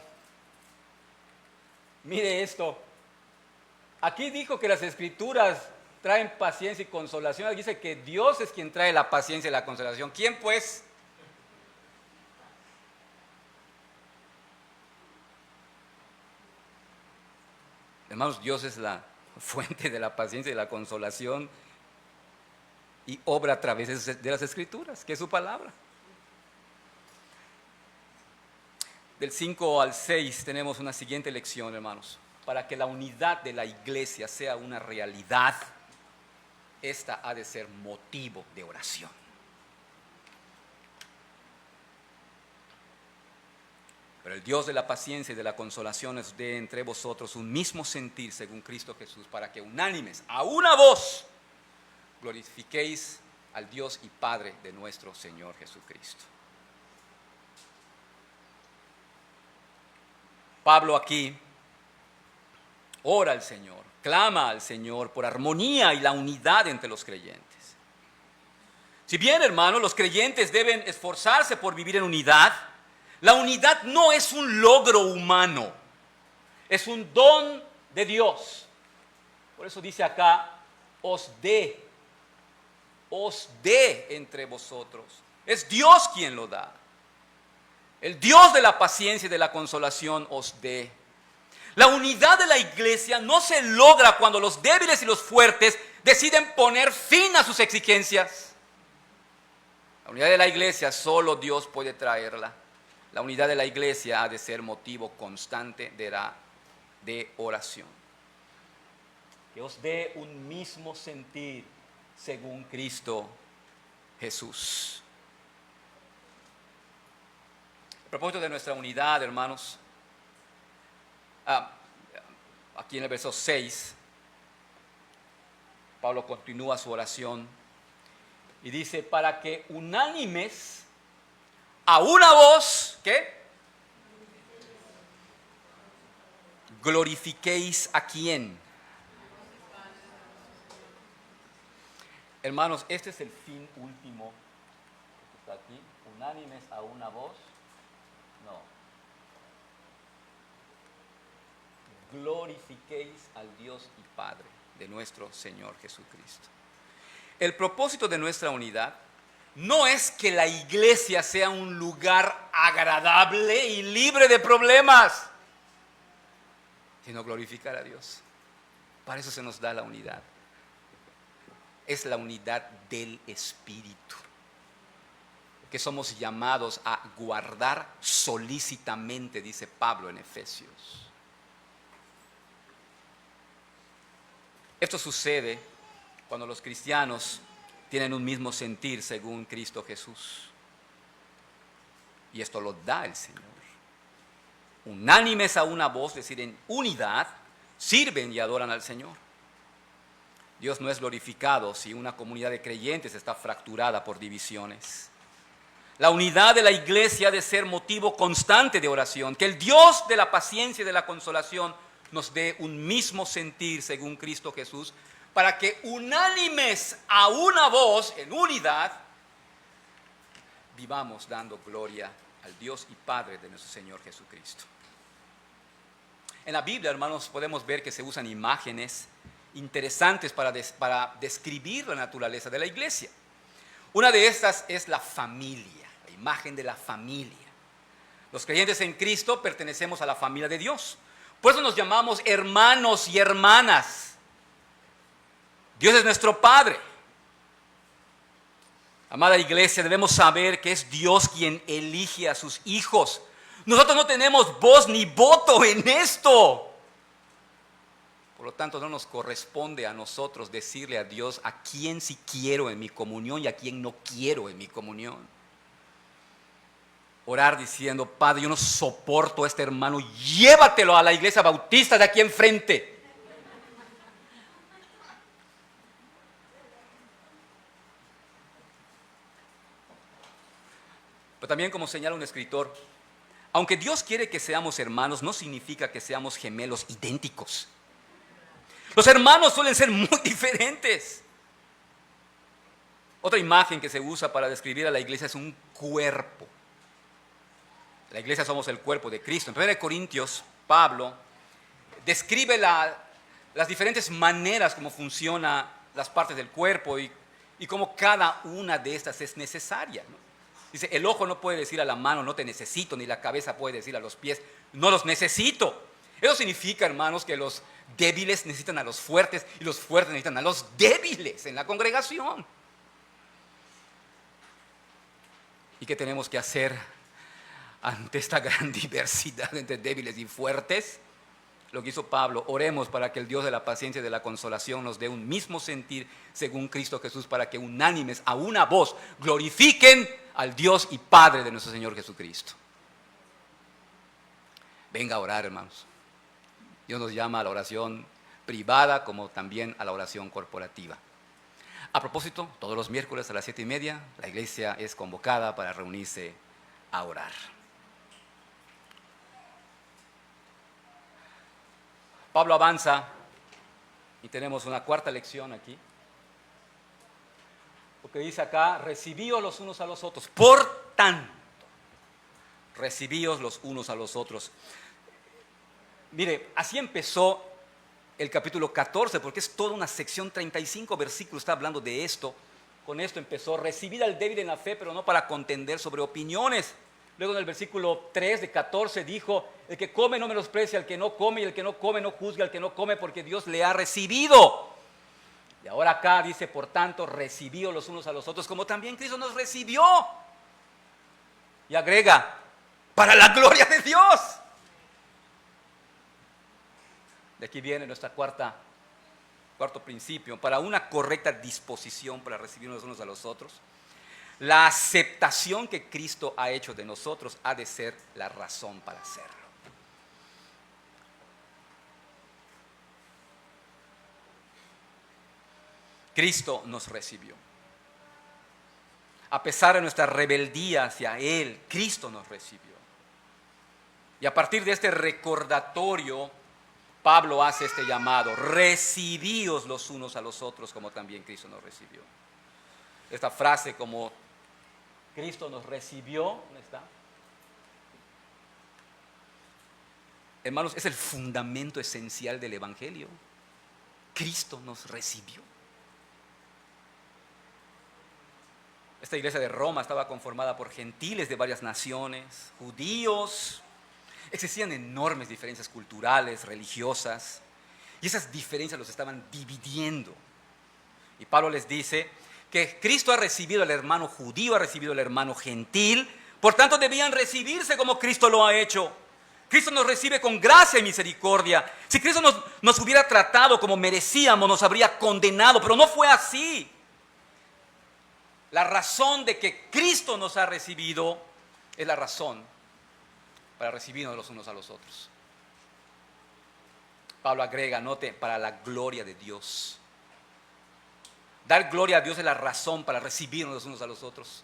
mire esto. Aquí dijo que las Escrituras traen paciencia y consolación. Aquí dice que Dios es quien trae la paciencia y la consolación. ¿Quién pues? Hermanos, Dios es la fuente de la paciencia y la consolación y obra a través de las Escrituras, que es su palabra. Del 5 al 6 tenemos una siguiente lección, hermanos. Para que la unidad de la iglesia sea una realidad, esta ha de ser motivo de oración. Pero el Dios de la paciencia y de la consolación os dé entre vosotros un mismo sentir según Cristo Jesús, para que unánimes, a una voz, glorifiquéis al Dios y Padre de nuestro Señor Jesucristo. Pablo aquí ora al Señor, clama al Señor por armonía y la unidad entre los creyentes. Si bien, hermanos, los creyentes deben esforzarse por vivir en unidad, la unidad no es un logro humano, es un don de Dios. Por eso dice acá, os dé entre vosotros. Es Dios quien lo da. El Dios de la paciencia y de la consolación os dé. La unidad de la iglesia no se logra cuando los débiles y los fuertes deciden poner fin a sus exigencias. La unidad de la iglesia solo Dios puede traerla. La unidad de la iglesia ha de ser motivo constante de oración. Que os dé un mismo sentir según Cristo Jesús. A propósito de nuestra unidad, hermanos, aquí en el verso 6, Pablo continúa su oración y dice, para que unánimes, a una voz, ¿qué? Glorifiquéis a quién. Hermanos, este es el fin último. Está aquí, unánimes a una voz. No. Glorifiquéis al Dios y Padre de nuestro Señor Jesucristo. El propósito de nuestra unidad no es que la iglesia sea un lugar agradable y libre de problemas, sino glorificar a Dios. Para eso se nos da la unidad. Es la unidad del Espíritu, que somos llamados a guardar solícitamente, dice Pablo en Efesios. Esto sucede cuando los cristianos tienen un mismo sentir según Cristo Jesús. Y esto lo da el Señor. Unánimes a una voz, es decir, en unidad, sirven y adoran al Señor. Dios no es glorificado si una comunidad de creyentes está fracturada por divisiones. La unidad de la iglesia ha de ser motivo constante de oración. Que el Dios de la paciencia y de la consolación nos dé un mismo sentir según Cristo Jesús, para que unánimes a una voz en unidad vivamos dando gloria al Dios y Padre de nuestro Señor Jesucristo. En la Biblia, hermanos, podemos ver que se usan imágenes interesantes para describir la naturaleza de la iglesia. Una de estas es la familia, la imagen de la familia. Los creyentes en Cristo pertenecemos a la familia de Dios. Por eso nos llamamos hermanos y hermanas. Dios es nuestro Padre. Amada iglesia, debemos saber que es Dios quien elige a sus hijos. Nosotros no tenemos voz ni voto en esto. Por lo tanto, no nos corresponde a nosotros decirle a Dios a quién sí quiero en mi comunión y a quién no quiero en mi comunión. Orar diciendo, Padre, yo no soporto a este hermano, llévatelo a la iglesia bautista de aquí enfrente. Pero también, como señala un escritor, aunque Dios quiere que seamos hermanos, no significa que seamos gemelos idénticos. Los hermanos suelen ser muy diferentes. Otra imagen que se usa para describir a la iglesia es un cuerpo. La iglesia somos el cuerpo de Cristo. En 1 Corintios, Pablo describe las diferentes maneras como funcionan las partes del cuerpo y cómo cada una de estas es necesaria, ¿no? Dice, el ojo no puede decir a la mano, no te necesito, ni la cabeza puede decir a los pies, no los necesito. Eso significa, hermanos, que los débiles necesitan a los fuertes y los fuertes necesitan a los débiles en la congregación. ¿Y qué tenemos que hacer ante esta gran diversidad entre débiles y fuertes, lo que hizo Pablo: oremos para que el Dios de la paciencia y de la consolación nos dé un mismo sentir según Cristo Jesús, para que unánimes a una voz glorifiquen al Dios y Padre de nuestro Señor Jesucristo. Venga a orar, hermanos. Dios nos llama a la oración privada como también a la oración corporativa. A propósito, todos los miércoles a las 7:30 la iglesia es convocada para reunirse a orar. Pablo avanza y tenemos una cuarta lección aquí. Porque dice acá: recibíos los unos a los otros. Por tanto, recibíos los unos a los otros. Mire, así empezó el capítulo 14, porque es toda una sección, 35 versículos, está hablando de esto. Con esto empezó: recibid al débil en la fe, pero no para contender sobre opiniones. Luego en el versículo 3 de 14 dijo: el que come no menosprecia al que no come, y el que no come no juzgue al que no come, porque Dios le ha recibido. Y ahora acá dice: por tanto, recibíos los unos a los otros, como también Cristo nos recibió. Y agrega: para la gloria de Dios. De aquí viene nuestra cuarto principio: para una correcta disposición para recibirnos los unos a los otros, la aceptación que Cristo ha hecho de nosotros ha de ser la razón para hacerlo. Cristo nos recibió. A pesar de nuestra rebeldía hacia Él, Cristo nos recibió. Y a partir de este recordatorio, Pablo hace este llamado: recibíos los unos a los otros como también Cristo nos recibió. Esta frase, como Cristo nos recibió, ¿dónde está? Hermanos, es el fundamento esencial del Evangelio. Cristo nos recibió. Esta iglesia de Roma estaba conformada por gentiles de varias naciones, judíos. Existían enormes diferencias culturales, religiosas, y esas diferencias los estaban dividiendo. Y Pablo les dice que Cristo ha recibido al hermano judío, ha recibido al hermano gentil, por tanto debían recibirse como Cristo lo ha hecho. Cristo nos recibe con gracia y misericordia. Si Cristo nos hubiera tratado como merecíamos, nos habría condenado, pero no fue así. La razón de que Cristo nos ha recibido es la razón para recibirnos los unos a los otros. Pablo agrega, note: para la gloria de Dios. Dar gloria a Dios es la razón para recibirnos los unos a los otros.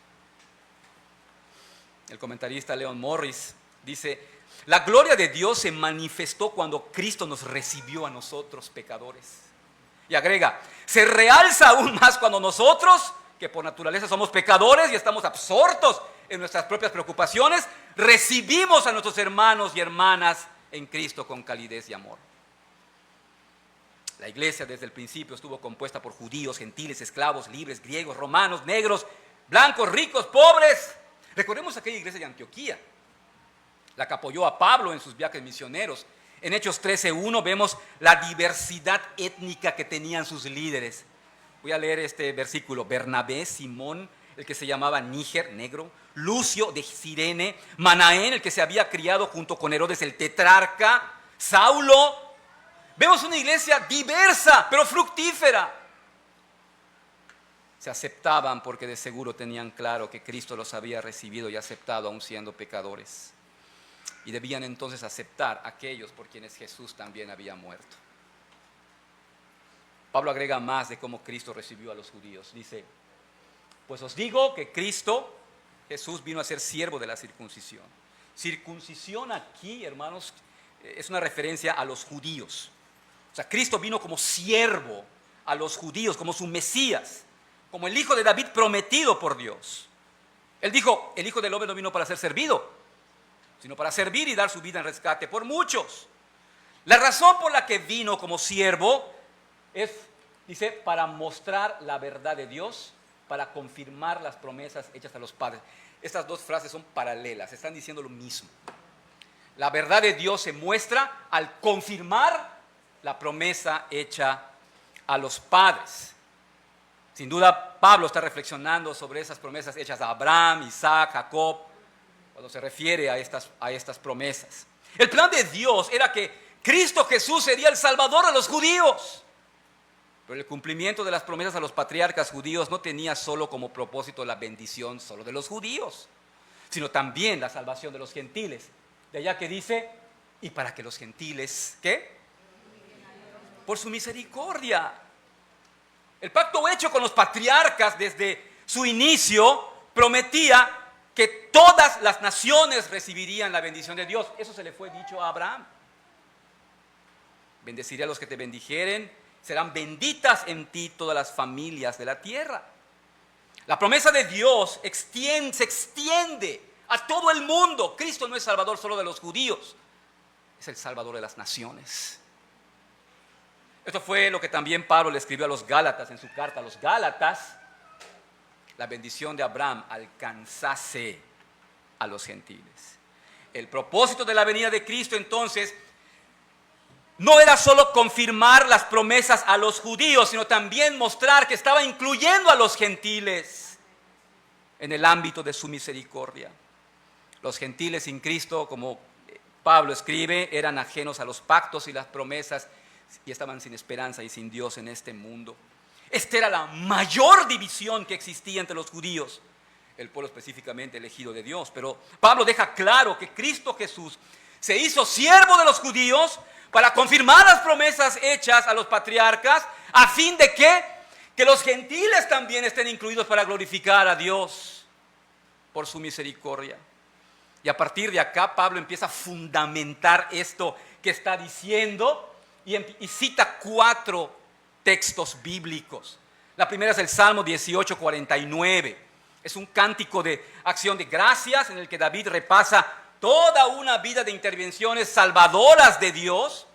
El comentarista Leon Morris dice: la gloria de Dios se manifestó cuando Cristo nos recibió a nosotros, pecadores. Y agrega: se realza aún más cuando nosotros, que por naturaleza somos pecadores y estamos absortos en nuestras propias preocupaciones, recibimos a nuestros hermanos y hermanas en Cristo con calidez y amor. La iglesia desde el principio estuvo compuesta por judíos, gentiles, esclavos, libres, griegos, romanos, negros, blancos, ricos, pobres. Recordemos aquella iglesia de Antioquía, la que apoyó a Pablo en sus viajes misioneros. En Hechos 13:1 vemos la diversidad étnica que tenían sus líderes. Voy a leer este versículo: Bernabé, Simón, el que se llamaba Níger, negro; Lucio de Cirene; Manaén, el que se había criado junto con Herodes el tetrarca; Saulo. Vemos una iglesia diversa, pero fructífera. Se aceptaban porque de seguro tenían claro que Cristo los había recibido y aceptado aún siendo pecadores. Y debían entonces aceptar a aquellos por quienes Jesús también había muerto. Pablo agrega más de cómo Cristo recibió a los judíos. Dice: pues os digo que Cristo, Jesús, vino a ser siervo de la circuncisión. Circuncisión aquí, hermanos, es una referencia a los judíos. O sea, Cristo vino como siervo a los judíos, como su Mesías, como el hijo de David prometido por Dios. Él dijo: el Hijo del Hombre no vino para ser servido, sino para servir y dar su vida en rescate por muchos. La razón por la que vino como siervo es, dice, para mostrar la verdad de Dios, para confirmar las promesas hechas a los padres. Estas dos frases son paralelas, están diciendo lo mismo. La verdad de Dios se muestra al confirmar la promesa hecha a los padres. Sin duda, Pablo está reflexionando sobre esas promesas hechas a Abraham, Isaac, Jacob, cuando se refiere a estas promesas. El plan de Dios era que Cristo Jesús sería el Salvador de los judíos. Pero el cumplimiento de las promesas a los patriarcas judíos no tenía solo como propósito la bendición solo de los judíos, sino también la salvación de los gentiles. De allá que dice, y para que los gentiles, ¿qué? Por su misericordia. El pacto hecho con los patriarcas desde su inicio prometía que todas las naciones recibirían la bendición de Dios. Eso se le fue dicho a Abraham. Bendeciré a los que te bendijeren, serán benditas en ti todas las familias de la tierra. La promesa de Dios se extiende a todo el mundo. Cristo no es salvador solo de los judíos, es el salvador de las naciones. Esto fue lo que también Pablo le escribió a los Gálatas en su carta a los Gálatas. La bendición de Abraham alcanzase a los gentiles. El propósito de la venida de Cristo entonces no era solo confirmar las promesas a los judíos, sino también mostrar que estaba incluyendo a los gentiles en el ámbito de su misericordia. Los gentiles sin Cristo, como Pablo escribe, eran ajenos a los pactos y las promesas y estaban sin esperanza y sin Dios en este mundo. Esta era la mayor división que existía entre los judíos, el pueblo específicamente elegido de Dios. Pero Pablo deja claro que Cristo Jesús se hizo siervo de los judíos para confirmar las promesas hechas a los patriarcas, a fin de que los gentiles también estén incluidos para glorificar a Dios por su misericordia. Y a partir de acá Pablo empieza a fundamentar esto que está diciendo y cita 4 textos bíblicos. La primera es el Salmo 18:49. Es un cántico de acción de gracias en el que David repasa toda una vida de intervenciones salvadoras de Dios.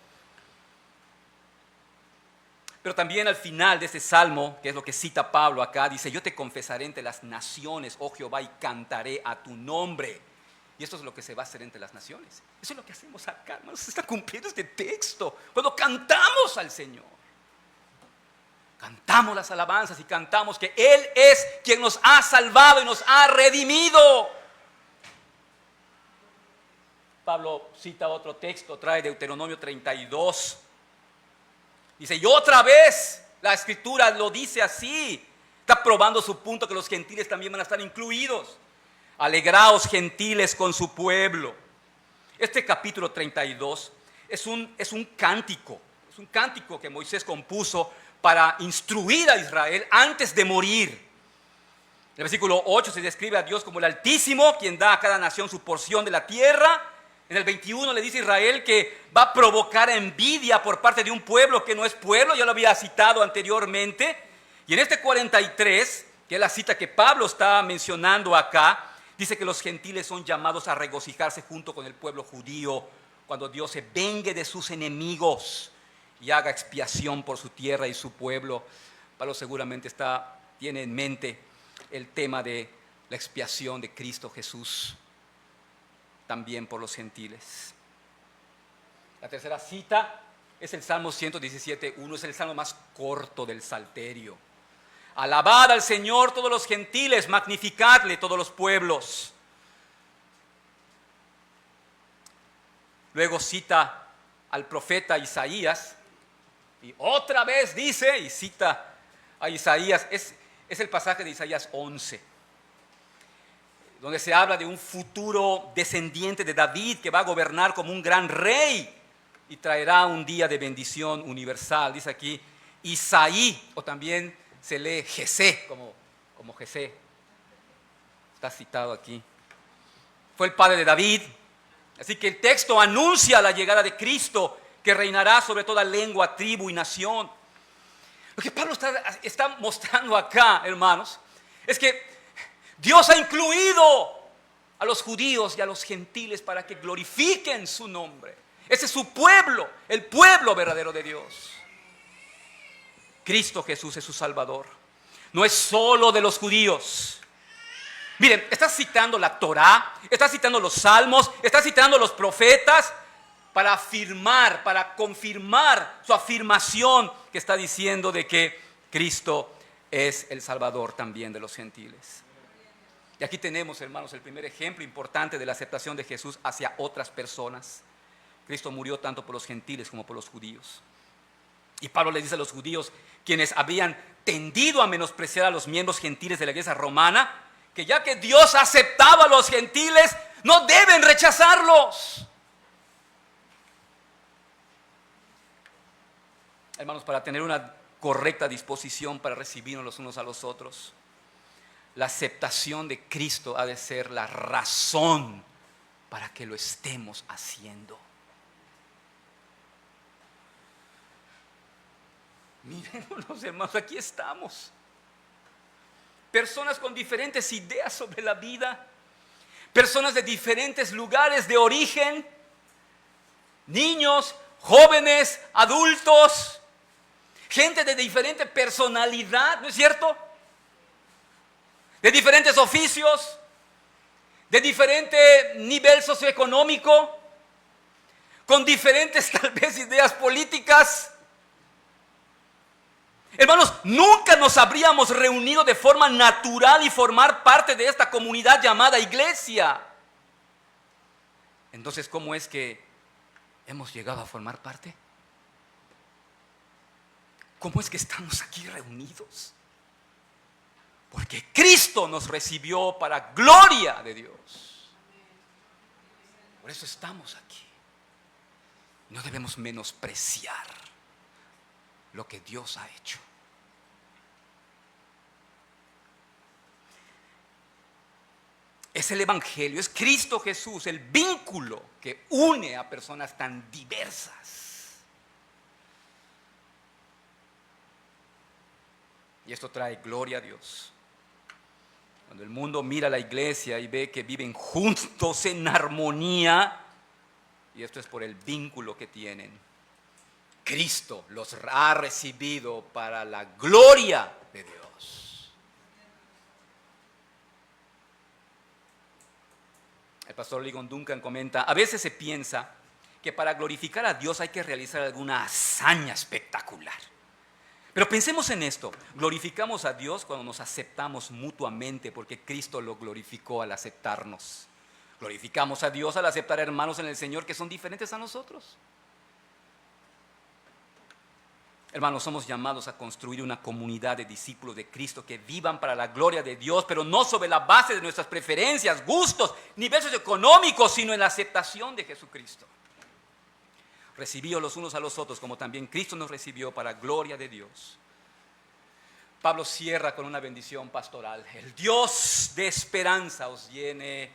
Pero también al final de este salmo, que es lo que cita Pablo acá, dice: yo te confesaré entre las naciones, oh Jehová, y cantaré a tu nombre. Y esto es lo que se va a hacer entre las naciones. Eso es lo que hacemos acá, hermanos. Se está cumpliendo este texto cuando cantamos al Señor. Cantamos las alabanzas y cantamos que Él es quien nos ha salvado y nos ha redimido. Pablo cita otro texto, trae Deuteronomio 32. Dice, y otra vez la Escritura lo dice así. Está probando su punto que los gentiles también van a estar incluidos. Alegraos, gentiles, con su pueblo. Este capítulo 32 es un cántico. Es un cántico que Moisés compuso para instruir a Israel antes de morir. En el versículo 8 se describe a Dios como el Altísimo, quien da a cada nación su porción de la tierra. En el 21 le dice a Israel que va a provocar envidia por parte de un pueblo que no es pueblo, ya lo había citado anteriormente. Y en este 43, que es la cita que Pablo está mencionando acá, dice que los gentiles son llamados a regocijarse junto con el pueblo judío cuando Dios se vengue de sus enemigos y haga expiación por su tierra y su pueblo. Pablo seguramente tiene en mente el tema de la expiación de Cristo Jesús también por los gentiles. La tercera cita es el Salmo 117:1, es el salmo más corto del Salterio. Alabad al Señor todos los gentiles, magnificadle todos los pueblos. Luego cita al profeta Isaías y otra vez dice y cita a Isaías, es el pasaje de Isaías 11, donde se habla de un futuro descendiente de David que va a gobernar como un gran rey y traerá un día de bendición universal. Dice aquí Isaí, o también se lee Jesé, como Jesé. Está citado aquí. Fue el padre de David. Así que el texto anuncia la llegada de Cristo, que reinará sobre toda lengua, tribu y nación. Lo que Pablo está mostrando acá, hermanos, es que Dios ha incluido a los judíos y a los gentiles para que glorifiquen su nombre. Ese es su pueblo, el pueblo verdadero de Dios. Cristo Jesús es su Salvador. No es solo de los judíos. Miren, está citando la Torá, está citando los salmos, está citando los profetas para afirmar, para confirmar su afirmación que está diciendo de que Cristo es el Salvador también de los gentiles. Y aquí tenemos, hermanos, el primer ejemplo importante de la aceptación de Jesús hacia otras personas. Cristo murió tanto por los gentiles como por los judíos. Y Pablo les dice a los judíos, quienes habían tendido a menospreciar a los miembros gentiles de la iglesia romana, que ya que Dios aceptaba a los gentiles, no deben rechazarlos. Hermanos, para tener una correcta disposición para recibirnos los unos a los otros, la aceptación de Cristo ha de ser la razón para que lo estemos haciendo. Mírenos, hermanos, aquí estamos. Personas con diferentes ideas sobre la vida, personas de diferentes lugares de origen, niños, jóvenes, adultos, gente de diferente personalidad, ¿no es cierto? De diferentes oficios, de diferente nivel socioeconómico, con diferentes tal vez ideas políticas. Hermanos, nunca nos habríamos reunido de forma natural y formar parte de esta comunidad llamada iglesia. Entonces, ¿cómo es que hemos llegado a formar parte? ¿Cómo es que estamos aquí reunidos? Porque Cristo nos recibió para gloria de Dios. Por eso estamos aquí. No debemos menospreciar lo que Dios ha hecho. Es el Evangelio, es Cristo Jesús, el vínculo que une a personas tan diversas. Y esto trae gloria a Dios. Cuando el mundo mira a la iglesia y ve que viven juntos en armonía, y esto es por el vínculo que tienen, Cristo los ha recibido para la gloria de Dios. El pastor Ligon Duncan comenta, a veces se piensa que para glorificar a Dios hay que realizar alguna hazaña espectacular. Pero pensemos en esto, glorificamos a Dios cuando nos aceptamos mutuamente porque Cristo lo glorificó al aceptarnos. Glorificamos a Dios al aceptar hermanos en el Señor que son diferentes a nosotros. Hermanos, somos llamados a construir una comunidad de discípulos de Cristo que vivan para la gloria de Dios, pero no sobre la base de nuestras preferencias, gustos, niveles económicos, sino en la aceptación de Jesucristo. Recibíos los unos a los otros como también Cristo nos recibió para gloria de Dios. Pablo cierra con una bendición pastoral. El Dios de esperanza os llene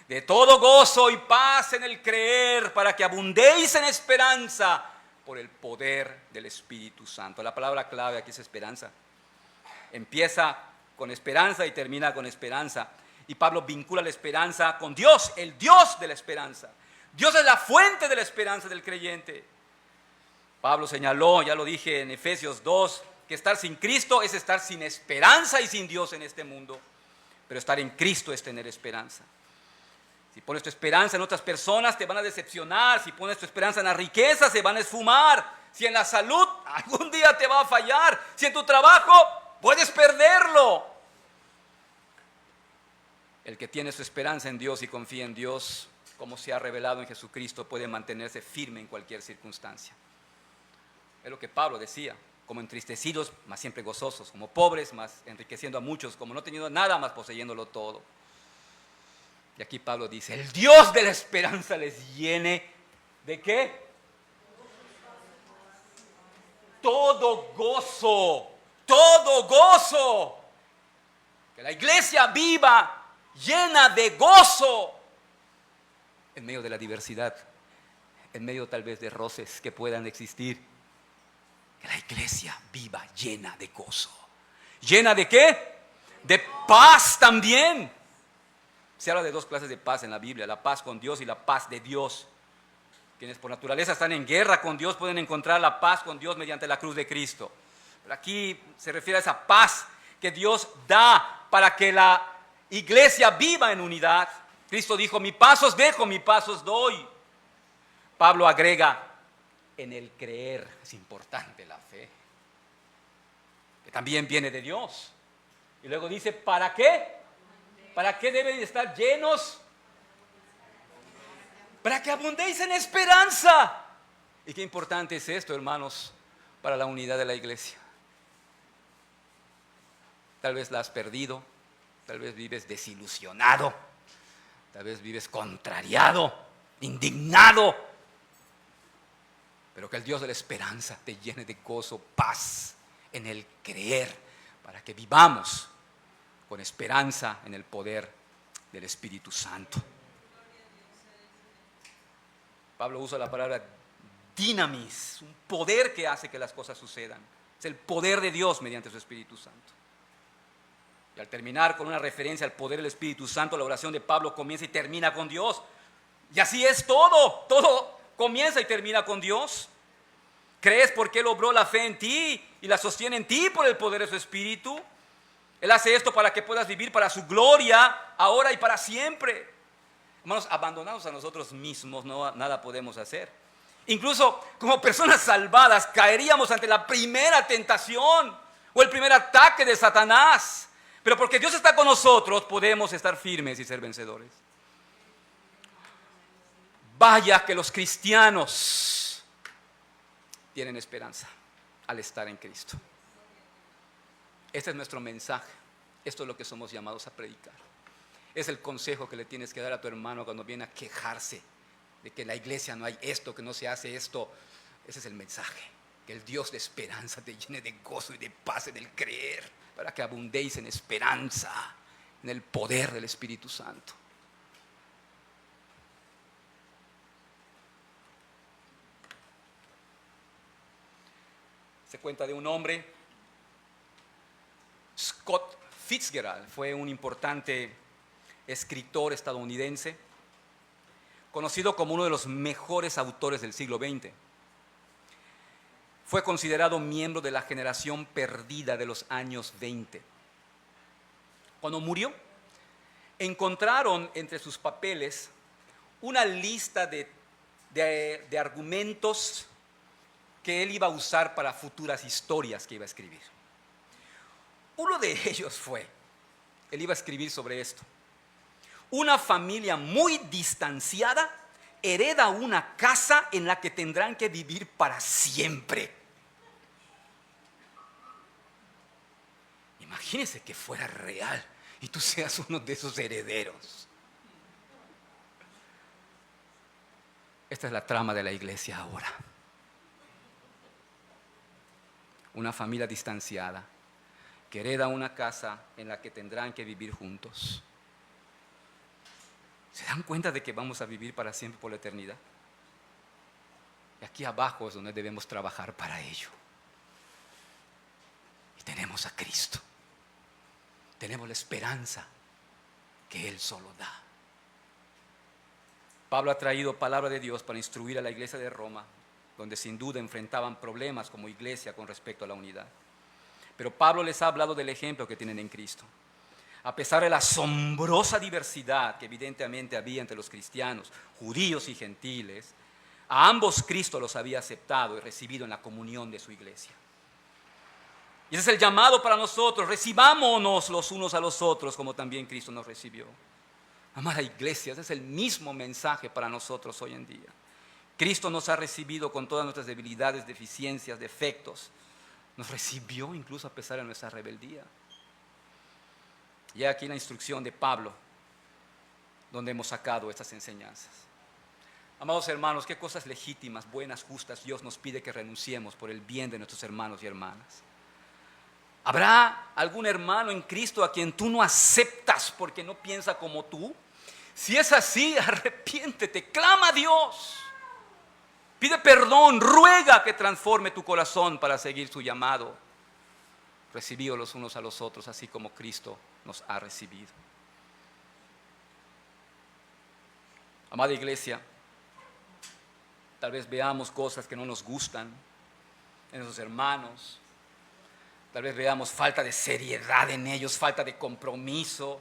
de todo gozo y paz en el creer, para que abundéis en esperanza por el poder del Espíritu Santo. La palabra clave aquí es esperanza. Empieza con esperanza y termina con esperanza. Y Pablo vincula la esperanza con Dios, el Dios de la esperanza. Dios es la fuente de la esperanza del creyente. Pablo señaló, ya lo dije en Efesios 2, que estar sin Cristo es estar sin esperanza y sin Dios en este mundo. Pero estar en Cristo es tener esperanza. Si pones tu esperanza en otras personas, te van a decepcionar. Si pones tu esperanza en la riqueza, se van a esfumar. Si en la salud, algún día te va a fallar. Si en tu trabajo, puedes perderlo. El que tiene su esperanza en Dios y confía en Dios, como se ha revelado en Jesucristo, puede mantenerse firme en cualquier circunstancia. Es lo que Pablo decía, como entristecidos, mas siempre gozosos, como pobres, mas enriqueciendo a muchos, como no teniendo nada, mas poseyéndolo todo. Y aquí Pablo dice, el Dios de la esperanza les llene ¿de qué? Todo gozo, todo gozo. Que la iglesia viva llena de gozo en medio de la diversidad, en medio tal vez de roces que puedan existir. Que la iglesia viva llena de gozo. ¿Llena de qué? De paz también. Se habla de dos clases de paz en la Biblia, la paz con Dios y la paz de Dios. Quienes por naturaleza están en guerra con Dios pueden encontrar la paz con Dios mediante la cruz de Cristo. Pero aquí se refiere a esa paz que Dios da para que la iglesia viva en unidad. Cristo dijo, mi paz os dejo, mi paz os doy. Pablo agrega, en el creer, es importante la fe, que también viene de Dios. Y luego dice, ¿para qué? ¿Para qué deben estar llenos? Para que abundéis en esperanza. Y qué importante es esto, hermanos, para la unidad de la iglesia. Tal vez la has perdido, tal vez vives desilusionado, tal vez vives contrariado, indignado. Pero que el Dios de la esperanza te llene de gozo, paz en el creer, para que vivamos con esperanza en el poder del Espíritu Santo. Pablo usa la palabra dinamis, un poder que hace que las cosas sucedan. Es el poder de Dios mediante su Espíritu Santo. Y al terminar con una referencia al poder del Espíritu Santo, la oración de Pablo comienza y termina con Dios. Y así es todo, todo comienza y termina con Dios. ¿Crees porque Él obró la fe en ti y la sostiene en ti por el poder de su Espíritu? Él hace esto para que puedas vivir para su gloria, ahora y para siempre. Hermanos, abandonados a nosotros mismos, nada podemos hacer. Incluso como personas salvadas caeríamos ante la primera tentación o el primer ataque de Satanás. Pero porque Dios está con nosotros, podemos estar firmes y ser vencedores. Vaya que los cristianos tienen esperanza al estar en Cristo. Este es nuestro mensaje. Esto es lo que somos llamados a predicar. Es el consejo que le tienes que dar a tu hermano cuando viene a quejarse de que en la iglesia no hay esto, que no se hace esto. Ese es el mensaje. Que el Dios de esperanza te llene de gozo y de paz en el creer, para que abundéis en esperanza, en el poder del Espíritu Santo. Se cuenta de un hombre, Scott Fitzgerald, fue un importante escritor estadounidense, conocido como uno de los mejores autores del siglo XX. Fue considerado miembro de la generación perdida de los años 20. Cuando murió, encontraron entre sus papeles una lista de argumentos que él iba a usar para futuras historias que iba a escribir. Uno de ellos fue, él iba a escribir sobre esto: una familia muy distanciada hereda una casa en la que tendrán que vivir para siempre. Imagínese que fuera real y tú seas uno de esos herederos. Esta es la trama de la iglesia ahora. Una familia distanciada que hereda una casa en la que tendrán que vivir juntos. ¿Se dan cuenta de que vamos a vivir para siempre por la eternidad? Y aquí abajo es donde debemos trabajar para ello. Y tenemos a Cristo. Tenemos la esperanza que Él solo da. Pablo ha traído palabra de Dios para instruir a la iglesia de Roma, donde sin duda enfrentaban problemas como iglesia con respecto a la unidad. Pero Pablo les ha hablado del ejemplo que tienen en Cristo. A pesar de la asombrosa diversidad que evidentemente había entre los cristianos, judíos y gentiles, a ambos Cristo los había aceptado y recibido en la comunión de su iglesia. Y ese es el llamado para nosotros: recibámonos los unos a los otros como también Cristo nos recibió. Amada iglesia, ese es el mismo mensaje para nosotros hoy en día. Cristo nos ha recibido con todas nuestras debilidades, deficiencias, defectos. Nos recibió incluso a pesar de nuestra rebeldía. Y aquí la instrucción de Pablo, donde hemos sacado estas enseñanzas. Amados hermanos, qué cosas legítimas, buenas, justas Dios nos pide que renunciemos por el bien de nuestros hermanos y hermanas. ¿Habrá algún hermano en Cristo a quien tú no aceptas porque no piensa como tú? Si es así, arrepiéntete, clama a Dios. Pide perdón, ruega que transforme tu corazón para seguir su llamado. Recibidos los unos a los otros, así como Cristo nos ha recibido. Amada iglesia, tal vez veamos cosas que no nos gustan en nuestros hermanos. Tal vez veamos falta de seriedad en ellos, falta de compromiso.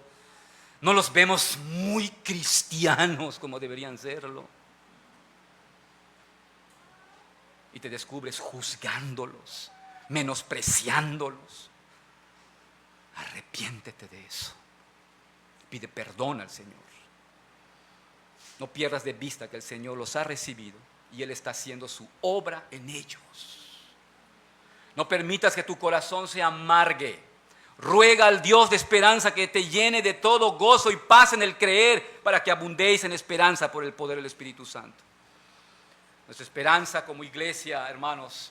No los vemos muy cristianos como deberían serlo. Y te descubres juzgándolos, menospreciándolos. Arrepiéntete de eso. Pide perdón al Señor. No pierdas de vista que el Señor los ha recibido y Él está haciendo su obra en ellos. No permitas que tu corazón se amargue. Ruega al Dios de esperanza que te llene de todo gozo y paz en el creer, para que abundéis en esperanza por el poder del Espíritu Santo. Nuestra esperanza como iglesia, hermanos,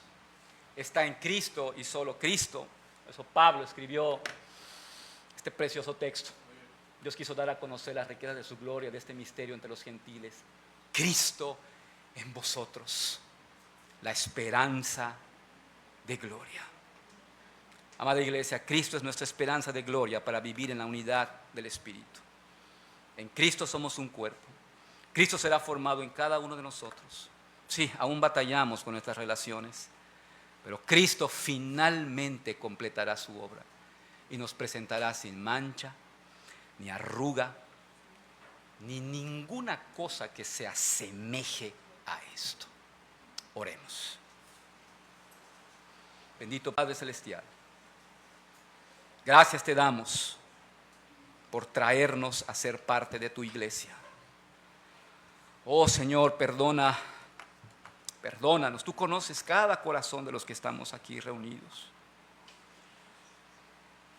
está en Cristo y solo Cristo. Por eso Pablo escribió este precioso texto. Dios quiso dar a conocer las riquezas de su gloria, de este misterio entre los gentiles. Cristo en vosotros, la esperanza de gloria. Amada iglesia, Cristo es nuestra esperanza de gloria para vivir en la unidad del Espíritu. En Cristo somos un cuerpo. Cristo será formado en cada uno de nosotros. Sí, aún batallamos con nuestras relaciones, pero Cristo finalmente completará su obra y nos presentará sin mancha, ni arruga, ni ninguna cosa que se asemeje a esto. Oremos. Bendito Padre Celestial, gracias te damos por traernos a ser parte de tu iglesia. Oh Señor, perdónanos. Tú conoces cada corazón de los que estamos aquí reunidos.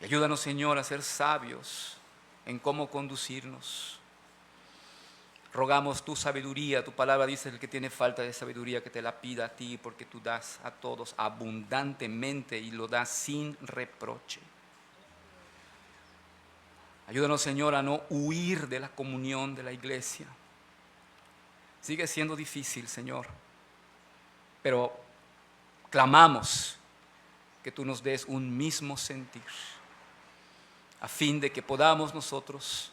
Y ayúdanos, Señor, a ser sabios en cómo conducirnos. Rogamos tu sabiduría. Tu palabra dice: el que tiene falta de sabiduría, que te la pida a ti, porque tú das a todos abundantemente y lo das sin reproche. Ayúdanos, Señor, a no huir de la comunión de la iglesia. Sigue siendo difícil, Señor, pero clamamos que tú nos des un mismo sentir, a fin de que podamos nosotros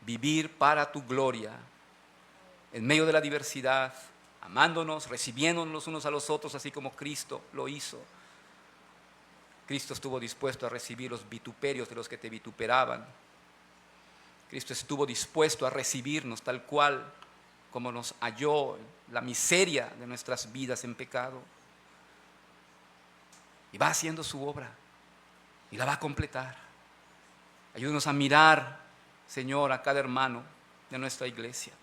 vivir para tu gloria, en medio de la diversidad, amándonos, recibiéndonos los unos a los otros, así como Cristo lo hizo. Cristo estuvo dispuesto a recibir los vituperios de los que te vituperaban. Cristo estuvo dispuesto a recibirnos tal cual como nos halló en la miseria de nuestras vidas en pecado. Y va haciendo su obra y la va a completar. Ayúdanos a mirar, Señor, a cada hermano de nuestra iglesia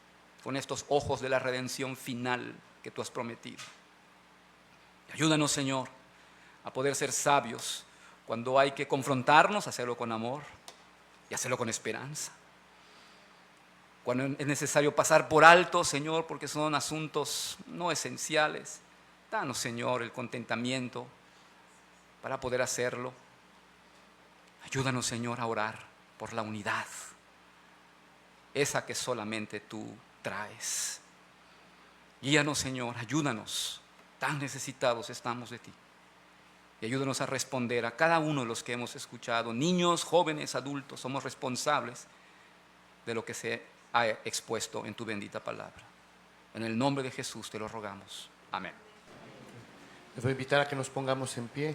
con estos ojos de la redención final que tú has prometido. Ayúdanos, Señor, a poder ser sabios cuando hay que confrontarnos, hacerlo con amor y hacerlo con esperanza. Cuando es necesario pasar por alto, Señor, porque son asuntos no esenciales, danos, Señor, el contentamiento para poder hacerlo. Ayúdanos, Señor, a orar por la unidad, esa que solamente tú traes. Guíanos, Señor, ayúdanos, tan necesitados estamos de ti. Y ayúdanos a responder a cada uno de los que hemos escuchado, niños, jóvenes, adultos, somos responsables de lo que se ha expuesto en tu bendita palabra. En el nombre de Jesús te lo rogamos. Amén. Les voy a invitar a que nos pongamos en pie.